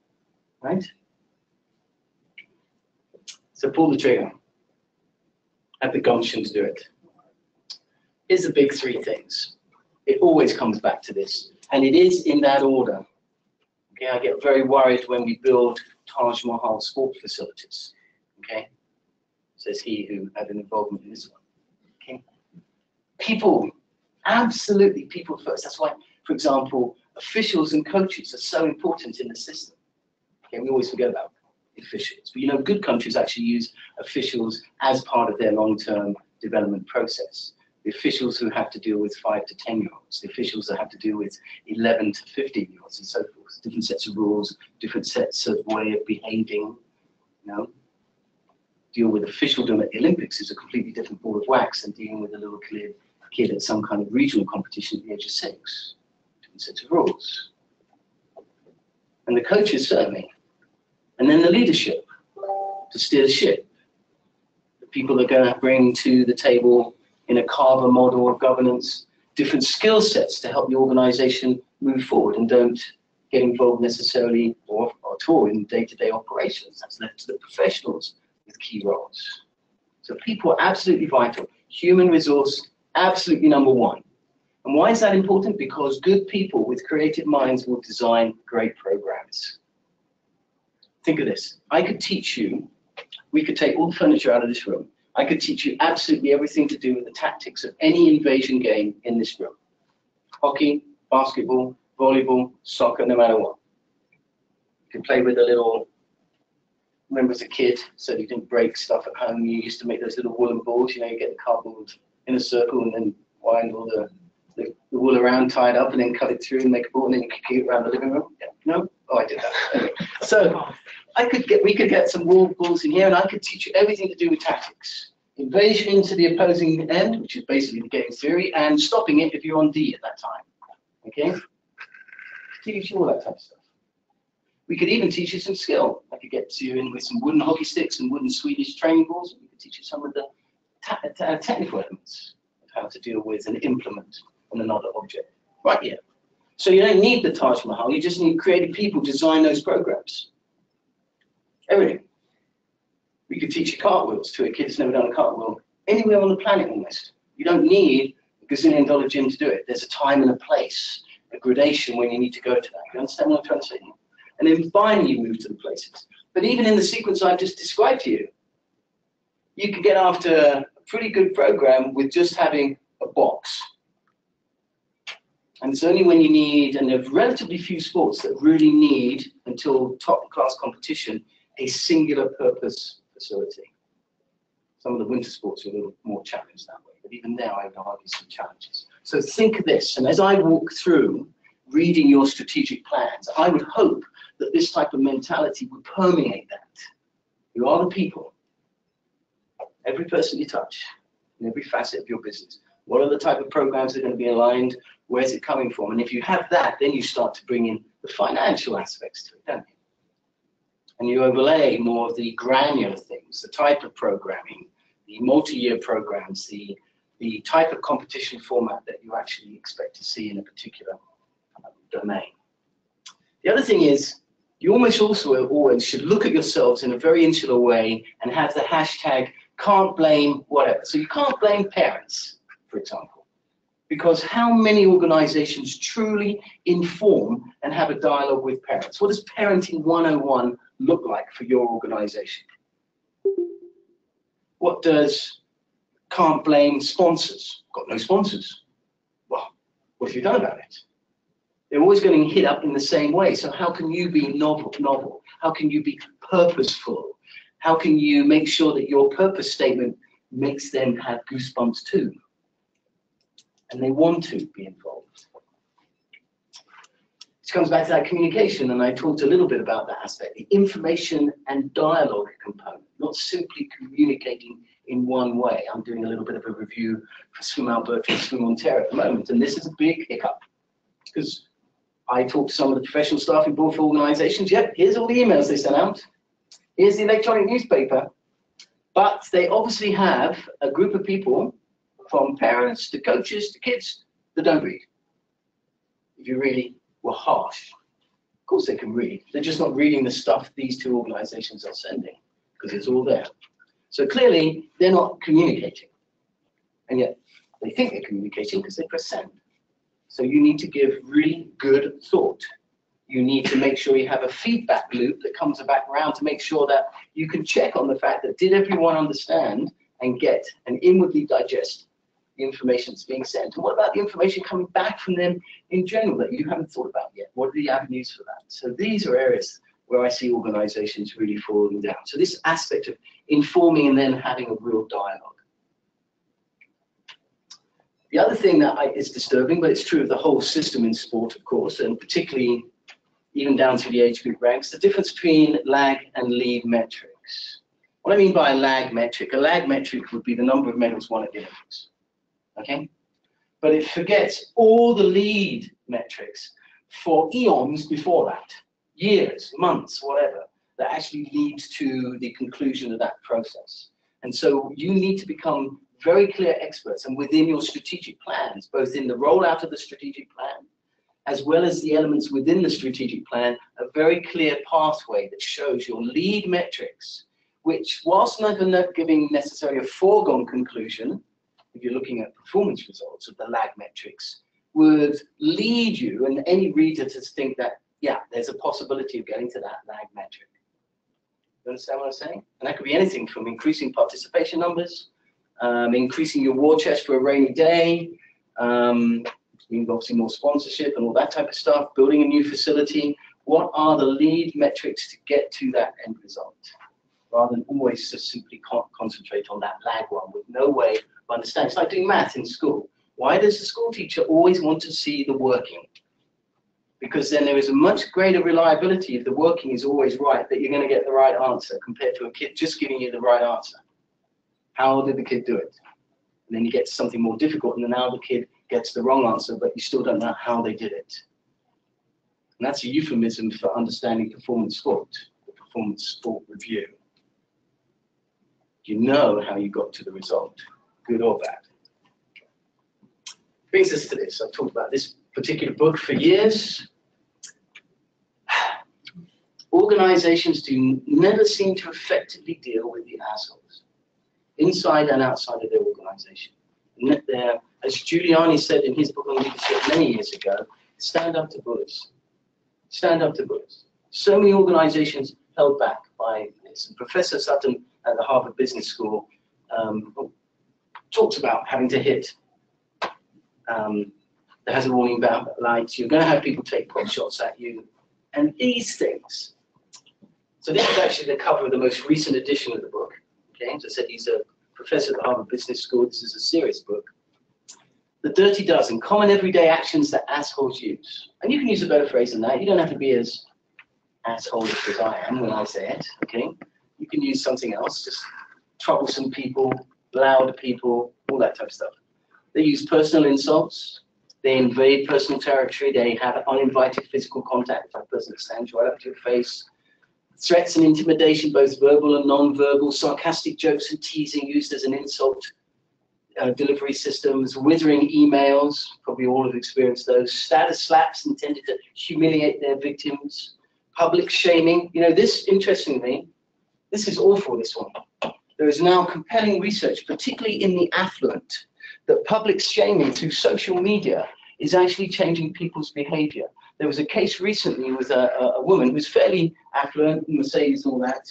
right? So pull the trigger. Have the gumption to do it. Here's the big 3 things. It always comes back to this, and it is in that order. Okay, I get very worried when we build Taj Mahal sport facilities. Okay, says he who had an involvement in this one. Okay, people, absolutely people first. That's why, for example, officials and coaches are so important in the system. Okay, we always forget about officials, but you know, good countries actually use officials as part of their long-term development process. The officials who have to deal with 5 to 10-year-olds, the officials that have to deal with 11 to 15-year-olds, and so forth. Different sets of rules, different sets of way of behaving. You know, deal with officialdom at the Olympics is a completely different ball of wax than dealing with a little kid at some kind of regional competition at the age of 6. Different sets of rules. and the coaches certainly, and then the leadership to steer the ship. The people are going to bring to the table in a carver model of governance different skill sets to help the organization move forward and don't get involved necessarily or at all in day-to-day operations. That's left to the professionals with key roles. So people are absolutely vital. Human resource, absolutely number one. And why is that important? Because good people with creative minds will design great programs. Think of this. I could teach you, we could take all the furniture out of this room. I could teach you absolutely everything to do with the tactics of any invasion game in this room. Hockey, basketball, volleyball, soccer, no matter what. You can play with a little, remember as a kid, so you didn't break stuff at home, you used to make those little woolen balls, you know, you get the cardboard in a circle and then wind all the wool around, tied up, and then cut it through and make a ball, and then you could kick it around the living room. Yeah. No? Oh, I did that. Anyway. So we could get some wool balls in here, and I could teach you everything to do with tactics. Invasion into the opposing end, which is basically the game theory, and stopping it if you're on D at that time. Okay? Teach you all that type of stuff. We could even teach you some skill. I could get you in with some wooden hockey sticks and wooden Swedish training balls. We could teach you some of the technical elements of how to deal with and implement on another object. Right here. So you don't need the Taj Mahal, you just need creative people to design those programs. Everything. We could teach you cartwheels to a kid who's never done a cartwheel anywhere on the planet almost. You don't need a gazillion-dollar gym to do it. There's a time and a place, a gradation when you need to go to that. You understand what I'm trying to say? And then finally you move to the places. But even in the sequence I've just described to you, you can get after a pretty good program with just having a box. And it's only when you need, and there are relatively few sports that really need, until top-class competition, a singular purpose facility. Some of the winter sports are a little more challenged that way, but even there I would argue some challenges. So think of this, and as I walk through reading your strategic plans, I would hope that this type of mentality would permeate that. You are the people. Every person you touch, in every facet of your business. What are the type of programs that are going to be aligned? Where's it coming from? And if you have that, then you start to bring in the financial aspects to it, don't you? And you overlay more of the granular things, the type of programming, the multi-year programs, the type of competition format that you actually expect to see in a particular domain. The other thing is, you almost also always should look at yourselves in a very insular way and have the hashtag can't blame whatever. So you can't blame parents, for example, because how many organizations truly inform and have a dialogue with parents? What does Parenting 101 look like for your organization? What does can't blame sponsors? Got no sponsors. Well, what have you done about it? They're always getting hit up in the same way. So how can you be novel? How can you be purposeful? How can you make sure that your purpose statement makes them have goosebumps too? And they want to be involved. This comes back to that communication, and I talked a little bit about that aspect, the information and dialogue component, not simply communicating in one way. I'm doing a little bit of a review for Swim Alberta and Swim Ontario at the moment, and this is a big hiccup, because I talk to some of the professional staff in both organizations. Yep, here's all the emails they sent out. Here's the electronic newspaper. But they obviously have a group of people, from parents to coaches to kids, that don't read. If you really were harsh, of course they can read. They're just not reading the stuff these two organizations are sending, because it's all there. So clearly, they're not communicating. And yet, they think they're communicating because they press send. So you need to give really good thought. You need to make sure you have a feedback loop that comes back around to make sure that you can check on the fact that did everyone understand and get and inwardly digest the information that's being sent? And what about the information coming back from them in general that you haven't thought about yet? What are the avenues for that? So these are areas where I see organizations really falling down. So this aspect of informing and then having a real dialogue. The other thing that is disturbing, but it's true of the whole system in sport, of course, and particularly even down to the age group ranks, the difference between lag and lead metrics. What I mean by a lag metric would be the number of medals won at the Olympics, okay? But it forgets all the lead metrics for eons before that, years, months, whatever, that actually leads to the conclusion of that process. And so you need to become very clear experts, and within your strategic plans, both in the rollout of the strategic plan, as well as the elements within the strategic plan, a very clear pathway that shows your lead metrics, which, whilst not giving necessarily a foregone conclusion, if you're looking at performance results of the lag metrics, would lead you and any reader to think that, yeah, there's a possibility of getting to that lag metric. You understand what I'm saying? And that could be anything from increasing participation numbers, increasing your war chest for a rainy day, obviously more sponsorship and all that type of stuff, building a new facility. What are the lead metrics to get to that end result? Rather than always just simply concentrate on that lag one with no way of understanding. It's like doing math in school. Why does the school teacher always want to see the working? Because then there is a much greater reliability if the working is always right, that you're going to get the right answer compared to a kid just giving you the right answer. How did the kid do it? And then you get to something more difficult, and then now the kid gets the wrong answer, but you still don't know how they did it. And that's a euphemism for understanding performance sport, the performance sport review. You know how you got to the result, good or bad. Brings us to this. I've talked about this particular book for years. Organizations do never seem to effectively deal with the assholes, inside and outside of their organization. And as Giuliani said in his book on leadership many years ago, stand up to bullies. Stand up to bullies. So many organizations held back by this. And Professor Sutton at the Harvard Business School talks about having to hit the hazard warning lights. You're going to have people take pot shots at you. And these things. So this is actually the cover of the most recent edition of the book. Okay, as I said, he's a professor at the Harvard Business School. This is a serious book. The Dirty Dozen, common everyday actions that assholes use. And you can use a better phrase than that. You don't have to be as assholish as I am when I say it, okay? You can use something else, just troublesome people, loud people, all that type of stuff. They use personal insults. They invade personal territory. They have uninvited physical contact with a person that stands right up to your face. Threats and intimidation, both verbal and non-verbal. Sarcastic jokes and teasing used as an insult delivery systems. Withering emails, probably all have experienced those. Status slaps intended to humiliate their victims. Public shaming. You know, this, interestingly, this is awful, this one. There is now compelling research, particularly in the affluent, that public shaming through social media is actually changing people's behavior. There was a case recently with a woman who's fairly affluent, Mercedes and all that,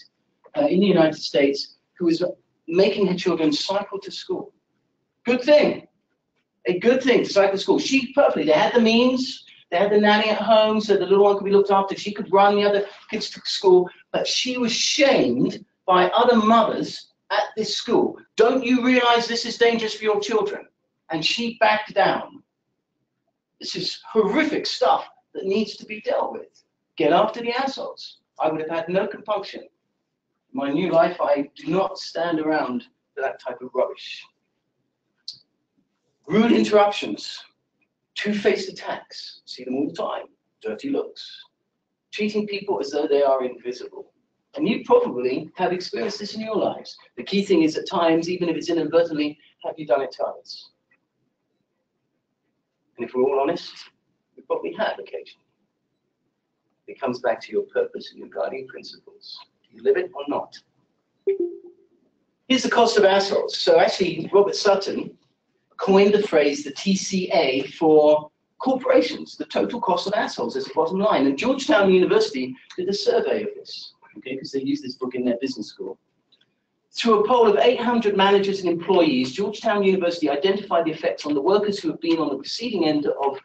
in the United States, who was making her children cycle to school. Good thing. A good thing to cycle to school. She perfectly, they had the means, they had the nanny at home, so the little one could be looked after. She could run the other kids to school, but she was shamed by other mothers at this school. Don't you realize this is dangerous for your children? And she backed down. This is horrific stuff that needs to be dealt with. Get after the assholes. I would have had no compunction. In my new life, I do not stand around for that type of rubbish. Rude interruptions. Two-faced attacks. See them all the time. Dirty looks. Treating people as though they are invisible. And you probably have experienced this in your lives. The key thing is at times, even if it's inadvertently, have you done it to others? And if we're all honest, we probably have occasionally. It comes back to your purpose and your guiding principles. Do you live it or not? Here's the cost of assholes. So actually, Robert Sutton coined the phrase, the TCA, for corporations, the total cost of assholes as the bottom line. And Georgetown University did a survey of this, okay, because they use this book in their business school. Through a poll of 800 managers and employees, Georgetown University identified the effects on the workers who have been on the receiving end of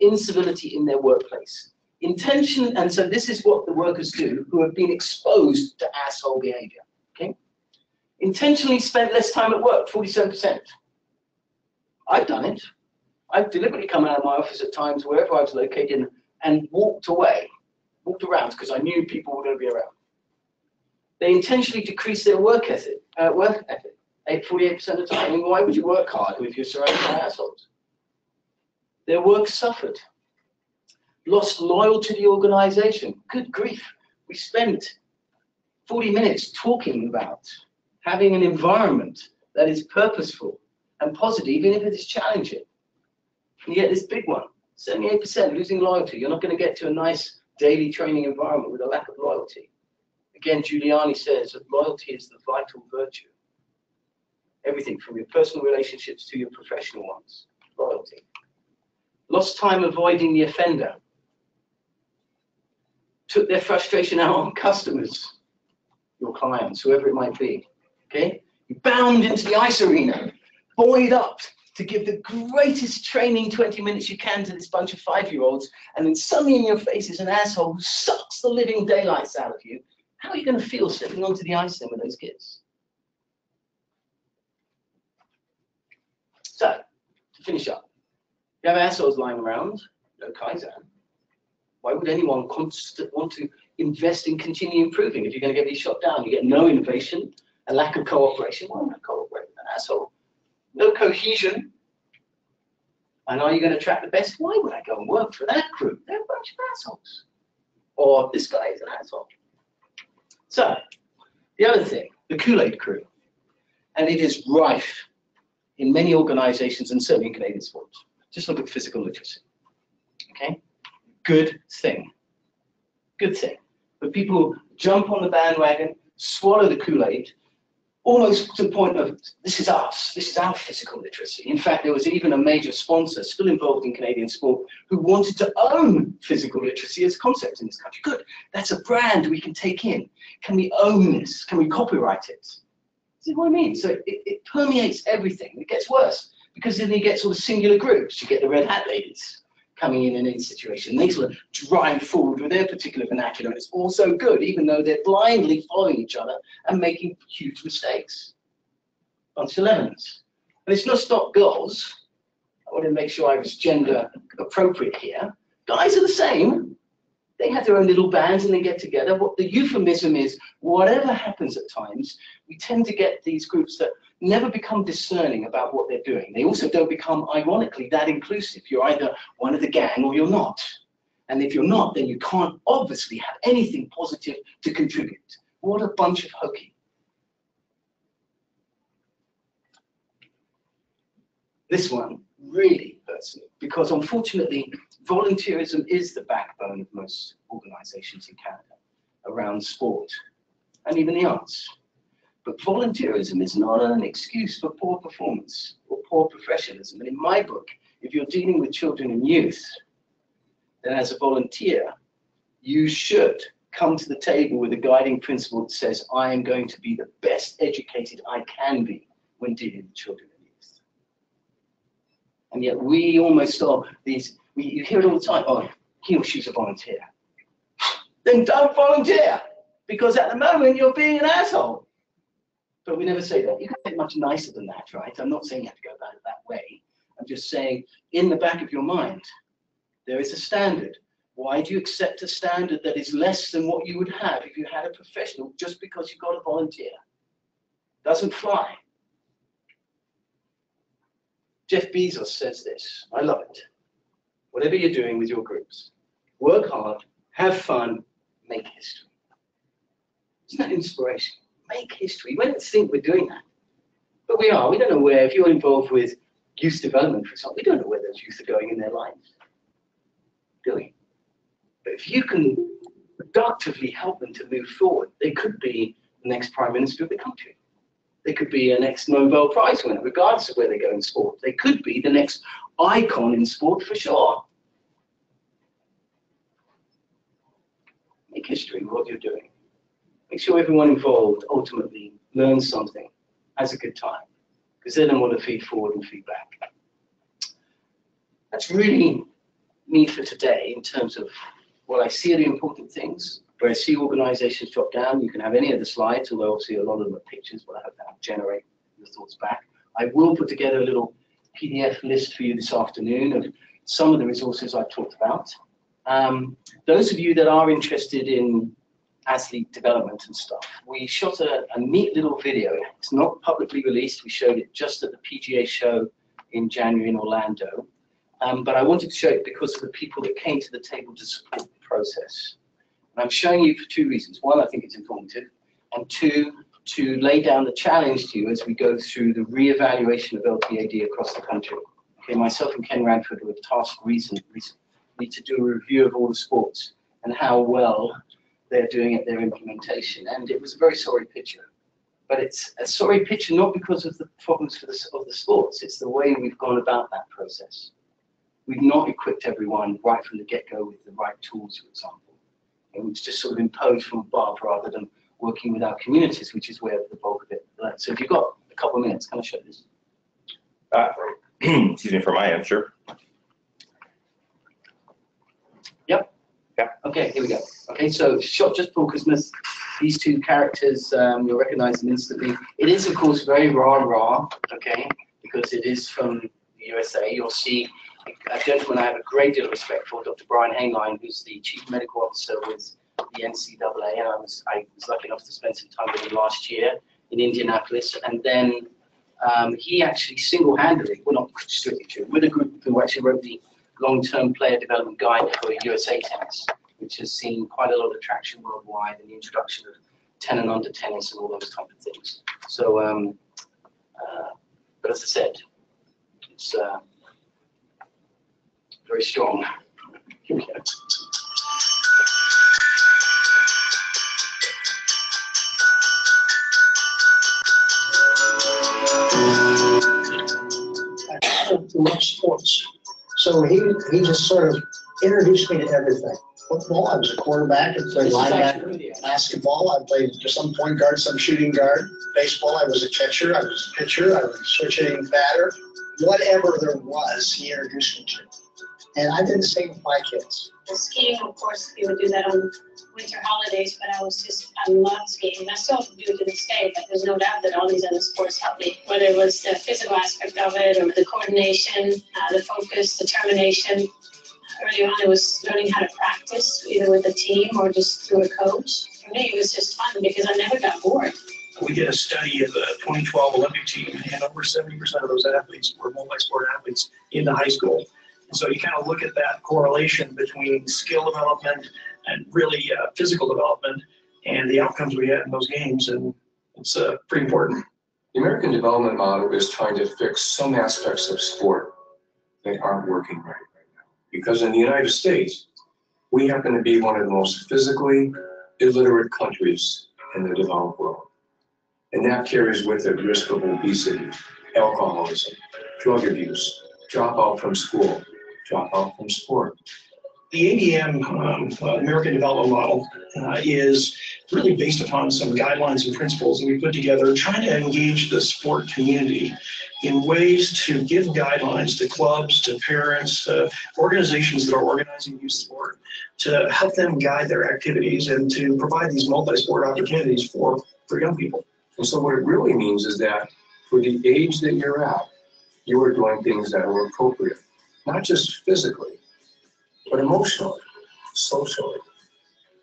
incivility in their workplace. Intention, and so this is what the workers do who have been exposed to asshole behavior, okay? Intentionally spent less time at work, 47%. I've done it. I've deliberately come out of my office at times, wherever I was located, and walked away, walked around, because I knew people were going to be around. They intentionally decrease their work ethic, 48% of the time. I mean, why would you work hard if you're surrounded by assholes? Their work suffered. Lost loyal to the organization. Good grief. We spent 40 minutes talking about having an environment that is purposeful and positive, even if it is challenging. And yet this big one, 78% losing loyalty. You're not going to get to a nice daily training environment with a lack of loyalty. Again, Giuliani says that loyalty is the vital virtue. Everything from your personal relationships to your professional ones. Loyalty. Lost time avoiding the offender. Took their frustration out on customers, your clients, whoever it might be. Okay? You bound into the ice arena, buoyed up to give the greatest training 20 minutes you can to this bunch of 5-year-olds, and then suddenly in your face is an asshole who sucks the living daylights out of you. How are you going to feel stepping onto the ice then with those kids? So, to finish up, you have assholes lying around, no Kaizen. Why would anyone want to invest in continue improving if you're going to get these shot down? You get no innovation, a lack of cooperation. Why would I cooperate with an asshole? No cohesion. And are you going to attract the best? Why would I go and work for that group? They're a bunch of assholes. Or this guy is an asshole. So, the other thing, the Kool-Aid crew. And it is rife in many organizations and certainly in Canadian sports. Just look at physical literacy. Okay? Good thing. Good thing. But people jump on the bandwagon, swallow the Kool-Aid, almost to the point of, this is us, this is our physical literacy. In fact, there was even a major sponsor still involved in Canadian sport who wanted to own physical literacy as a concept in this country. Good, that's a brand we can take in. Can we own this? Can we copyright it? See what I mean? So it permeates everything. It gets worse because then you get sort of singular groups. You get the red hat ladies coming in any situation. They sort of drive forward with their particular vernacular. And it's also good, even though they're blindly following each other and making huge mistakes. Bunch of lemons. And it's not stop girls. I want to make sure I was gender appropriate here. Guys are the same. They have their own little bands and they get together. What the euphemism is, whatever happens at times, we tend to get these groups that never become discerning about what they're doing. They also don't become, ironically, that inclusive. You're either one of the gang or you're not. And if you're not, then you can't obviously have anything positive to contribute. What a bunch of hokey. This one really hurts me because unfortunately, volunteerism is the backbone of most organizations in Canada around sport and even the arts. But volunteerism is not an excuse for poor performance or poor professionalism. And in my book, if you're dealing with children and youth, then as a volunteer, you should come to the table with a guiding principle that says, I am going to be the best educated I can be when dealing with children and youth. And yet we almost are these, you hear it all the time, oh, he or she's a volunteer. Then don't volunteer, because at the moment you're being an asshole. But we never say that. You can get much nicer than that, right? I'm not saying you have to go about it that way. I'm just saying, in the back of your mind, there is a standard. Why do you accept a standard that is less than what you would have if you had a professional just because you got a volunteer? Doesn't fly. Jeff Bezos says this. I love it. Whatever you're doing with your groups, work hard, have fun, make history. Isn't that inspiration? Make history. We don't think we're doing that. But we are. We don't know where, if you're involved with youth development, for example, we don't know where those youth are going in their lives. Do we? But if you can productively help them to move forward, they could be the next Prime Minister of the country. They could be a next Nobel Prize winner, regardless of where they go in sport. They could be the next icon in sport for sure. Make history with what you're doing. Make sure everyone involved ultimately learns something, has a good time, because they don't want to feed forward and feed back. That's really me for today in terms of what I see are the important things. Where I see organizations drop down, you can have any of the slides, although obviously a lot of them are pictures, but I hope that will generate your thoughts back. I will put together a little PDF list for you this afternoon of some of the resources I've talked about. Those of you that are interested in athlete development and stuff, we shot a neat little video. It's not publicly released. We showed it just at the PGA show in January in Orlando. But I wanted to show it because of the people that came to the table to support the process. And I'm showing you for two reasons. One, I think it's informative, and two, to lay down the challenge to you as we go through the re-evaluation of LTAD across the country. Okay, myself and Ken Radford were tasked recently to do a review of all the sports and how well they're doing at their implementation. And it was a very sorry picture. But it's a sorry picture not because of the problems of the sports, it's the way we've gone about that process. We've not equipped everyone right from the get-go with the right tools, for example. It was just sort of imposed from above rather than working with our communities, which is where the bulk of it learned. So if you've got a couple of minutes, can I show this? Excuse me, for my end, sure. Yep. Yeah. Okay, here we go. Okay, so shot just before Christmas. These two characters, you'll recognize them instantly. It is, of course, very rah-rah, okay, because it is from the USA. You'll see a gentleman I have a great deal of respect for, Dr. Brian Hainline, who's the Chief Medical Officer with the NCAA, and I was lucky enough to spend some time with him last year in Indianapolis, and then he actually single-handedly, well, not strictly true, with a group who actually wrote the long-term player development guide for USA tennis, which has seen quite a lot of traction worldwide, and the introduction of 10 and under tennis and all those type of things. So, but as I said, it's very strong. Here we go. To love sports. So he just sort of introduced me to everything. Football, I was a quarterback, I played linebacker. Basketball, I played some point guard, some shooting guard. Baseball, I was a catcher, I was a pitcher, I was a switch-hitting batter. Whatever there was, he introduced me to. And I did the same with my kids. The skiing, of course, we would do that on winter holidays, but I loved skiing. And I still do it to this day, but there's no doubt that all these other sports helped me, whether it was the physical aspect of it or the coordination, the focus, determination. Early on, it was learning how to practice, either with a team or just through a coach. For me, it was just fun because I never got bored. We did a study of the 2012 Olympic team, and over 70% of those athletes were multi-sport athletes in the high school. And so you kind of look at that correlation between skill development and really physical development and the outcomes we had in those games, and it's pretty important. The American development model is trying to fix some aspects of sport that aren't working right now. Because in the United States, we happen to be one of the most physically illiterate countries in the developed world. And that carries with it risk of obesity, alcoholism, drug abuse, dropout from school, dropout from sport. The ADM, American Development Model, is really based upon some guidelines and principles that we put together, trying to engage the sport community in ways to give guidelines to clubs, to parents, to organizations that are organizing youth sport, to help them guide their activities and to provide these multi-sport opportunities for young people. And so what it really means is that for the age that you're at, you are doing things that are appropriate, not just physically, but emotionally, socially.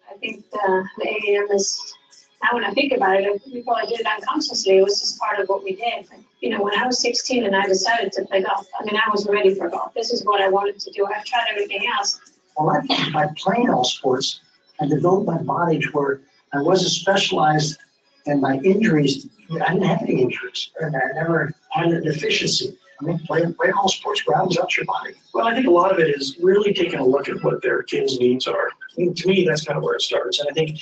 I think the ADM is, now when I think about it, we probably did it unconsciously. It was just part of what we did. But, you know, when I was 16 and I decided to play golf, I mean, I was ready for golf. This is what I wanted to do. I've tried everything else. Well, by playing all sports, I developed my body to where I wasn't specialized, and my injuries, I didn't have any injuries, and I never had a deficiency. I mean, playing all sports rounds out your body. Well, I think a lot of it is really taking a look at what their kids' needs are. I mean, to me, that's kind of where it starts. And I think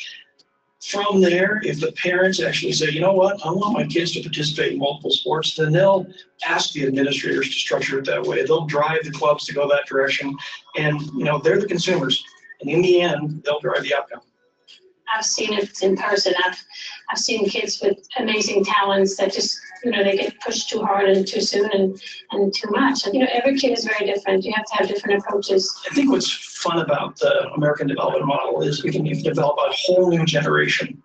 from there, if the parents actually say, you know what, I want my kids to participate in multiple sports, then they'll ask the administrators to structure it that way. They'll drive the clubs to go that direction. And, you know, they're the consumers. And in the end, they'll drive the outcome. I've seen it in person. I've seen kids with amazing talents that just, you know, they get pushed too hard and too soon and too much. And, you know, every kid is very different. You have to have different approaches. I think what's fun about the American Development Model is we can develop a whole new generation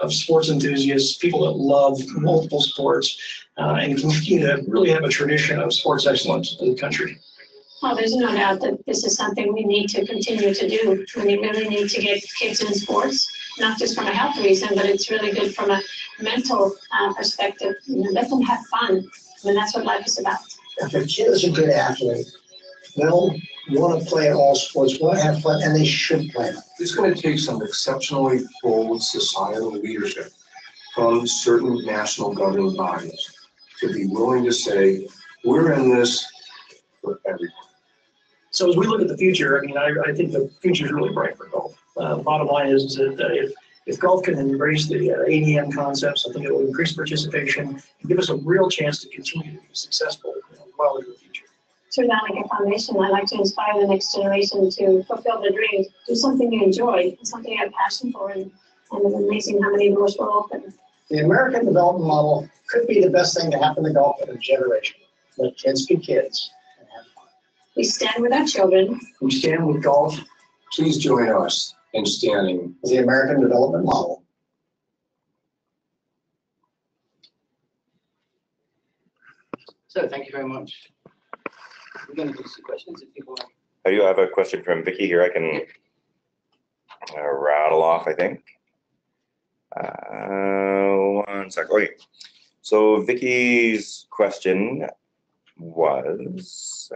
of sports enthusiasts, people that love multiple sports, and continue to really have a tradition of sports excellence in the country. Well, there's no doubt that this is something we need to continue to do. We really need to get kids in sports, not just from a health reason, but it's really good from a mental perspective. You know, let them have fun. I mean, that's what life is about. If a kid is a good athlete, they'll want to play all sports, want to have fun, and they should play them. It's going to take some exceptionally bold societal leadership from certain national governing bodies to be willing to say, we're in this for everyone. So as we look at the future, I mean, I think the future is really bright for golf. Bottom line is that if golf can embrace the ADM concepts, I think it will increase participation and give us a real chance to continue to be successful well into the future. Through that, like a foundation, I like to inspire the next generation to fulfill their dreams, do something you enjoy, something you have passion for, and it's amazing how many doors will open. The American development model could be the best thing to happen to golf in a generation. Let kids be kids and have fun. We stand with our children. We stand with golf. Please join us in standing. The American development model. So thank you very much. We're going to do some questions if people want. I do have a question from Vicky here. I can rattle off, I think. One sec. Okay. So Vicky's question was,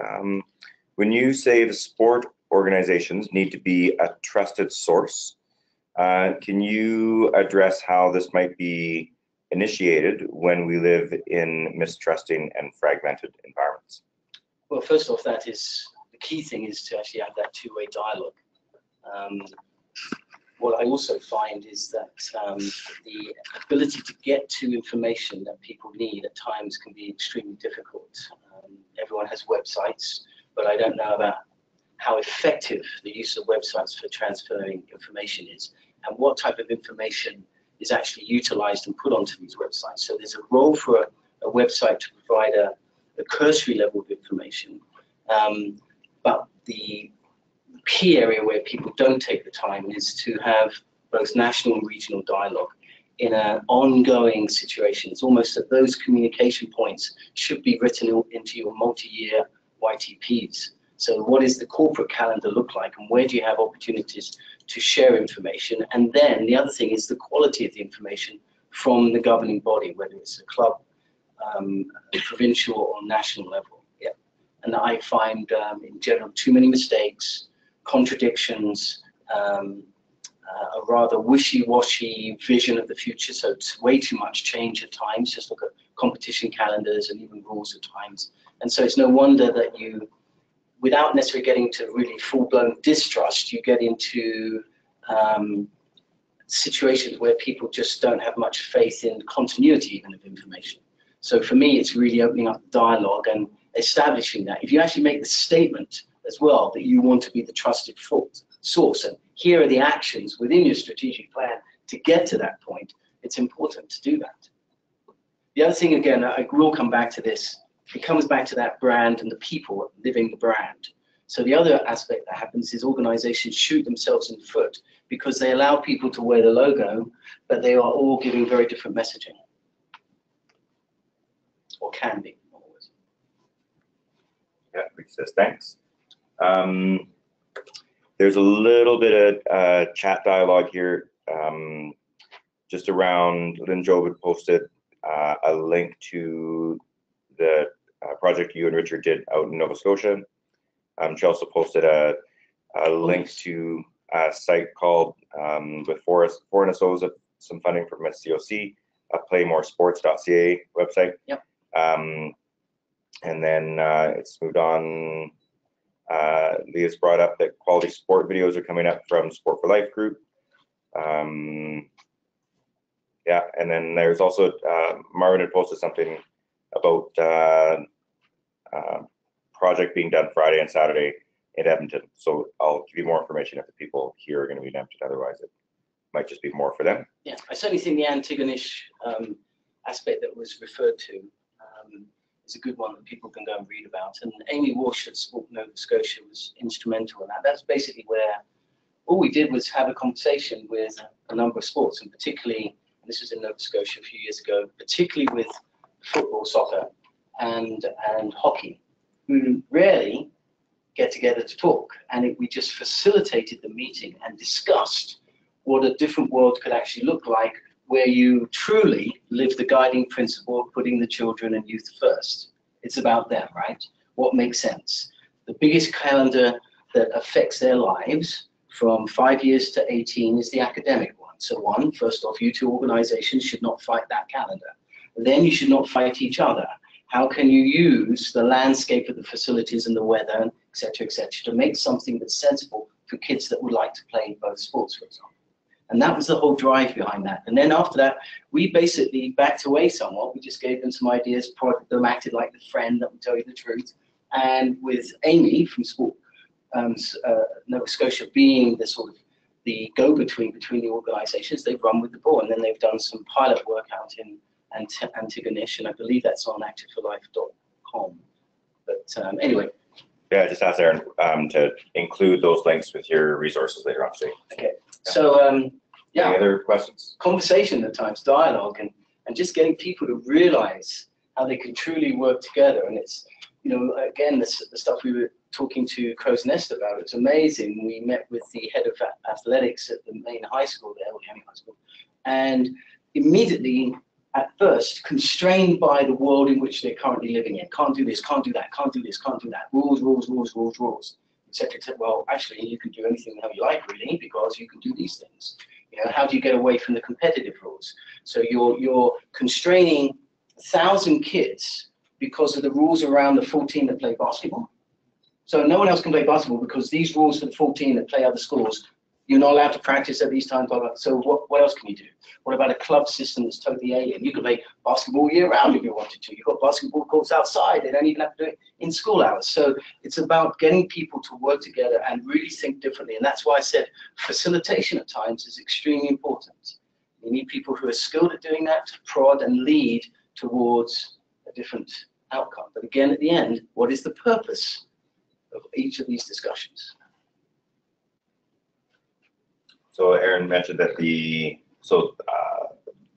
when you say the sport organizations need to be a trusted source, can you address how this might be initiated when we live in mistrusting and fragmented environments? Well, first off, that is the key thing, is to actually have that two-way dialogue. What I also find is that the ability to get to information that people need at times can be extremely difficult. Everyone has websites, but I don't know about how effective the use of websites for transferring information is, and what type of information is actually utilized and put onto these websites. So there's a role for a website to provide a cursory level of information, but the key area where people don't take the time is to have both national and regional dialogue in an ongoing situation. It's almost that those communication points should be written into your multi-year YTPs. So what does the corporate calendar look like, and where do you have opportunities to share information? And then the other thing is the quality of the information from the governing body, whether it's a club, provincial or national level. Yeah. And I find in general too many mistakes, contradictions, a rather wishy-washy vision of the future. So it's way too much change at times. Just look at competition calendars and even rules at times. And so it's no wonder that you, without necessarily getting to really full-blown distrust, you get into situations where people just don't have much faith in continuity even of information. So for me, it's really opening up dialogue and establishing that. If you actually make the statement as well that you want to be the trusted source, and here are the actions within your strategic plan to get to that point, it's important to do that. The other thing, again, I will come back to this, it comes back to that brand and the people living the brand. So the other aspect that happens is organizations shoot themselves in the foot because they allow people to wear the logo, but they are all giving very different messaging. Or can be, not always. Yeah, Rick says thanks. There's a little bit of chat dialogue here, just around, Lynn Job had posted a link to the project you and Richard did out in Nova Scotia. She also posted a link to a site called, with Foreign Associates, some funding from SCOC, playmoresports.ca website. Yep. And then it's moved on. Leah's brought up that quality sport videos are coming up from Sport for Life group. Yeah, and then there's also Marvin had posted something about project being done Friday and Saturday in Edmonton. So I'll give you more information if the people here are going to be in Edmonton. Otherwise, it might just be more for them. Yeah, I certainly think the Antigonish aspect that was referred to is a good one that people can go and read about. And Amy Walsh at Sport Nova Scotia was instrumental in that. That's basically where all we did was have a conversation with a number of sports, and particularly, and this was in Nova Scotia a few years ago, particularly with football, soccer, and hockey, who rarely get together to talk. And we just facilitated the meeting and discussed what a different world could actually look like, where you truly live the guiding principle of putting the children and youth first. It's about them, right? What makes sense? The biggest calendar that affects their lives from 5 years to 18 is the academic one. So first off, you two organizations should not fight that calendar. Then you should not fight each other. How can you use the landscape of the facilities and the weather, et cetera, to make something that's sensible for kids that would like to play both sports, for example? And that was the whole drive behind that. And then after that, we basically backed away somewhat. We just gave them some ideas, prodded them, acted like the friend that would tell you the truth. And with Amy from Sport Nova Scotia being the sort of the go-between between the organizations, they've run with the ball. And then they've done some pilot work out in Antigonish, and I believe that's on activeforlife.com. But anyway. Yeah, just ask Aaron to include those links with your resources later on today. Okay. So, yeah. Any other questions? Conversation at times, dialogue, and just getting people to realize how they can truly work together. And it's, you know, again, the stuff we were talking to Crow's Nest about, it's amazing. We met with the head of athletics at the main high school there, Miami High School, and immediately, at first, constrained by the world in which they're currently living in. Can't do this, can't do that, can't do this, can't do that. Rules, etc. Well, actually, you can do anything how you like, really, because you can do these things. You know, how do you get away from the competitive rules? So you're constraining 1,000 kids because of the rules around the 14 that play basketball. So no one else can play basketball because these rules for the 14 that play other schools, you're not allowed to practice at these times, blah, blah. So what else can you do? What about a club system that's totally alien? You can play basketball year round if you wanted to. You've got basketball courts outside. They don't even have to do it in school hours. So it's about getting people to work together and really think differently. And that's why I said facilitation at times is extremely important. You need people who are skilled at doing that to prod and lead towards a different outcome. But again, at the end, what is the purpose of each of these discussions? So Aaron mentioned that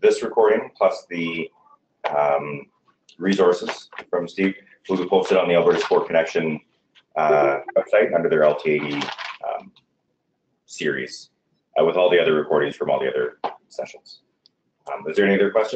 this recording plus the resources from Steve will be posted on the Alberta Sport Connection website under their LTAD series with all the other recordings from all the other sessions. Is there any other questions?